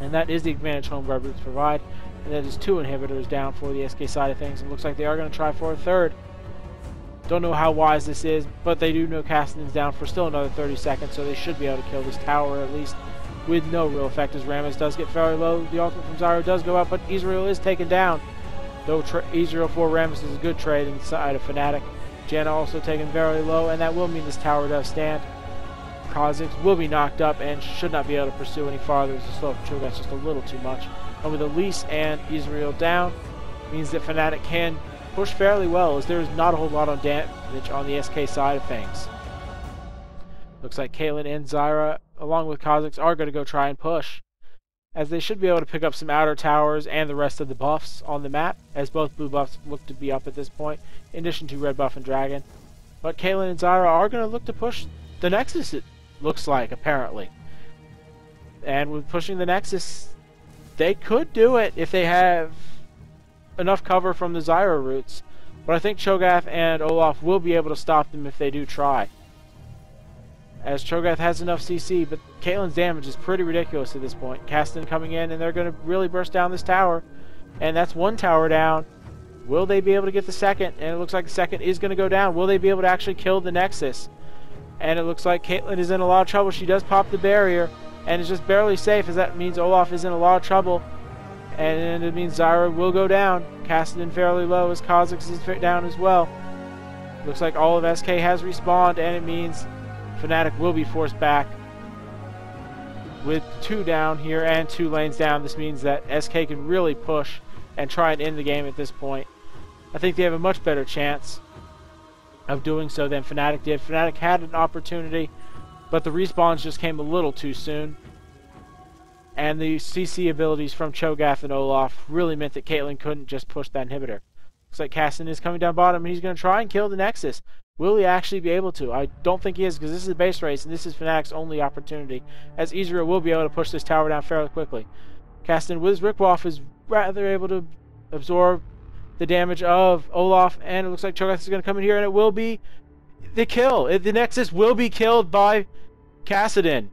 And that is the advantage Home Guard boots provide, and that is 2 inhibitors down for the SK side of things, and looks like they are going to try for a third. Don't know how wise this is, but they do know Kassadin's down for still another 30 seconds, so they should be able to kill this tower at least with no real effect, as Rammus does get fairly low. The ultimate from Zyra does go out, but Ezreal is taken down, though Ezreal for Rammus is a good trade inside of Fnatic. Janna also taken very low, and that will mean this tower does stand. Kha'Zix will be knocked up and should not be able to pursue any farther, as the slow of Cho'Gath just a little too much. And with Elise and Ezreal down, means that Fnatic can push fairly well, as there is not a whole lot of damage on the SK side of things. Looks like Caitlyn and Zyra, along with Kha'Zix, are going to go try and push, as they should be able to pick up some outer towers and the rest of the buffs on the map, as both blue buffs look to be up at this point, in addition to red buff and dragon. But Caitlyn and Zyra are going to look to push the Nexus, it looks like, apparently. And with pushing the Nexus, they could do it if they have enough cover from the Zyra roots, but I think Cho'Gath and Olaf will be able to stop them if they do try, as Cho'gath has enough CC, but Caitlyn's damage is pretty ridiculous at this point. Kassadin coming in, and they're going to really burst down this tower, and that's one tower down. Will they be able to get the second? And it looks like the second is going to go down. Will they be able to actually kill the Nexus? And it looks like Caitlyn is in a lot of trouble. She does pop the barrier, and it's just barely safe, as that means Olaf is in a lot of trouble. And it means Zyra will go down. Kassadin fairly low, as Kha'Zix is down as well. Looks like all of SK has respawned, and it means Fnatic will be forced back with 2 down here and 2 lanes down. This means that SK can really push and try and end the game at this point. I think they have a much better chance of doing so than Fnatic did. Fnatic had an opportunity, but the respawns just came a little too soon. And the CC abilities from Cho'gath and Olaf really meant that Caitlyn couldn't just push that inhibitor. Looks like Kassadin is coming down bottom, and he's going to try and kill the Nexus. Will he actually be able to? I don't think he is, because this is a base race, and this is Fnatic's only opportunity, as Ezreal will be able to push this tower down fairly quickly. Kassadin with his rip-off is rather able to absorb the damage of Olaf, and it looks like Cho'gath is going to come in here, and it will be the kill. The Nexus will be killed by Kassadin.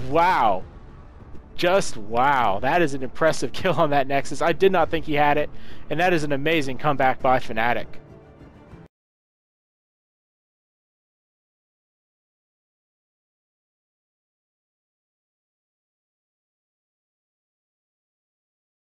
Wow. Just wow. That is an impressive kill on that Nexus. I did not think he had it, and that is an amazing comeback by Fnatic.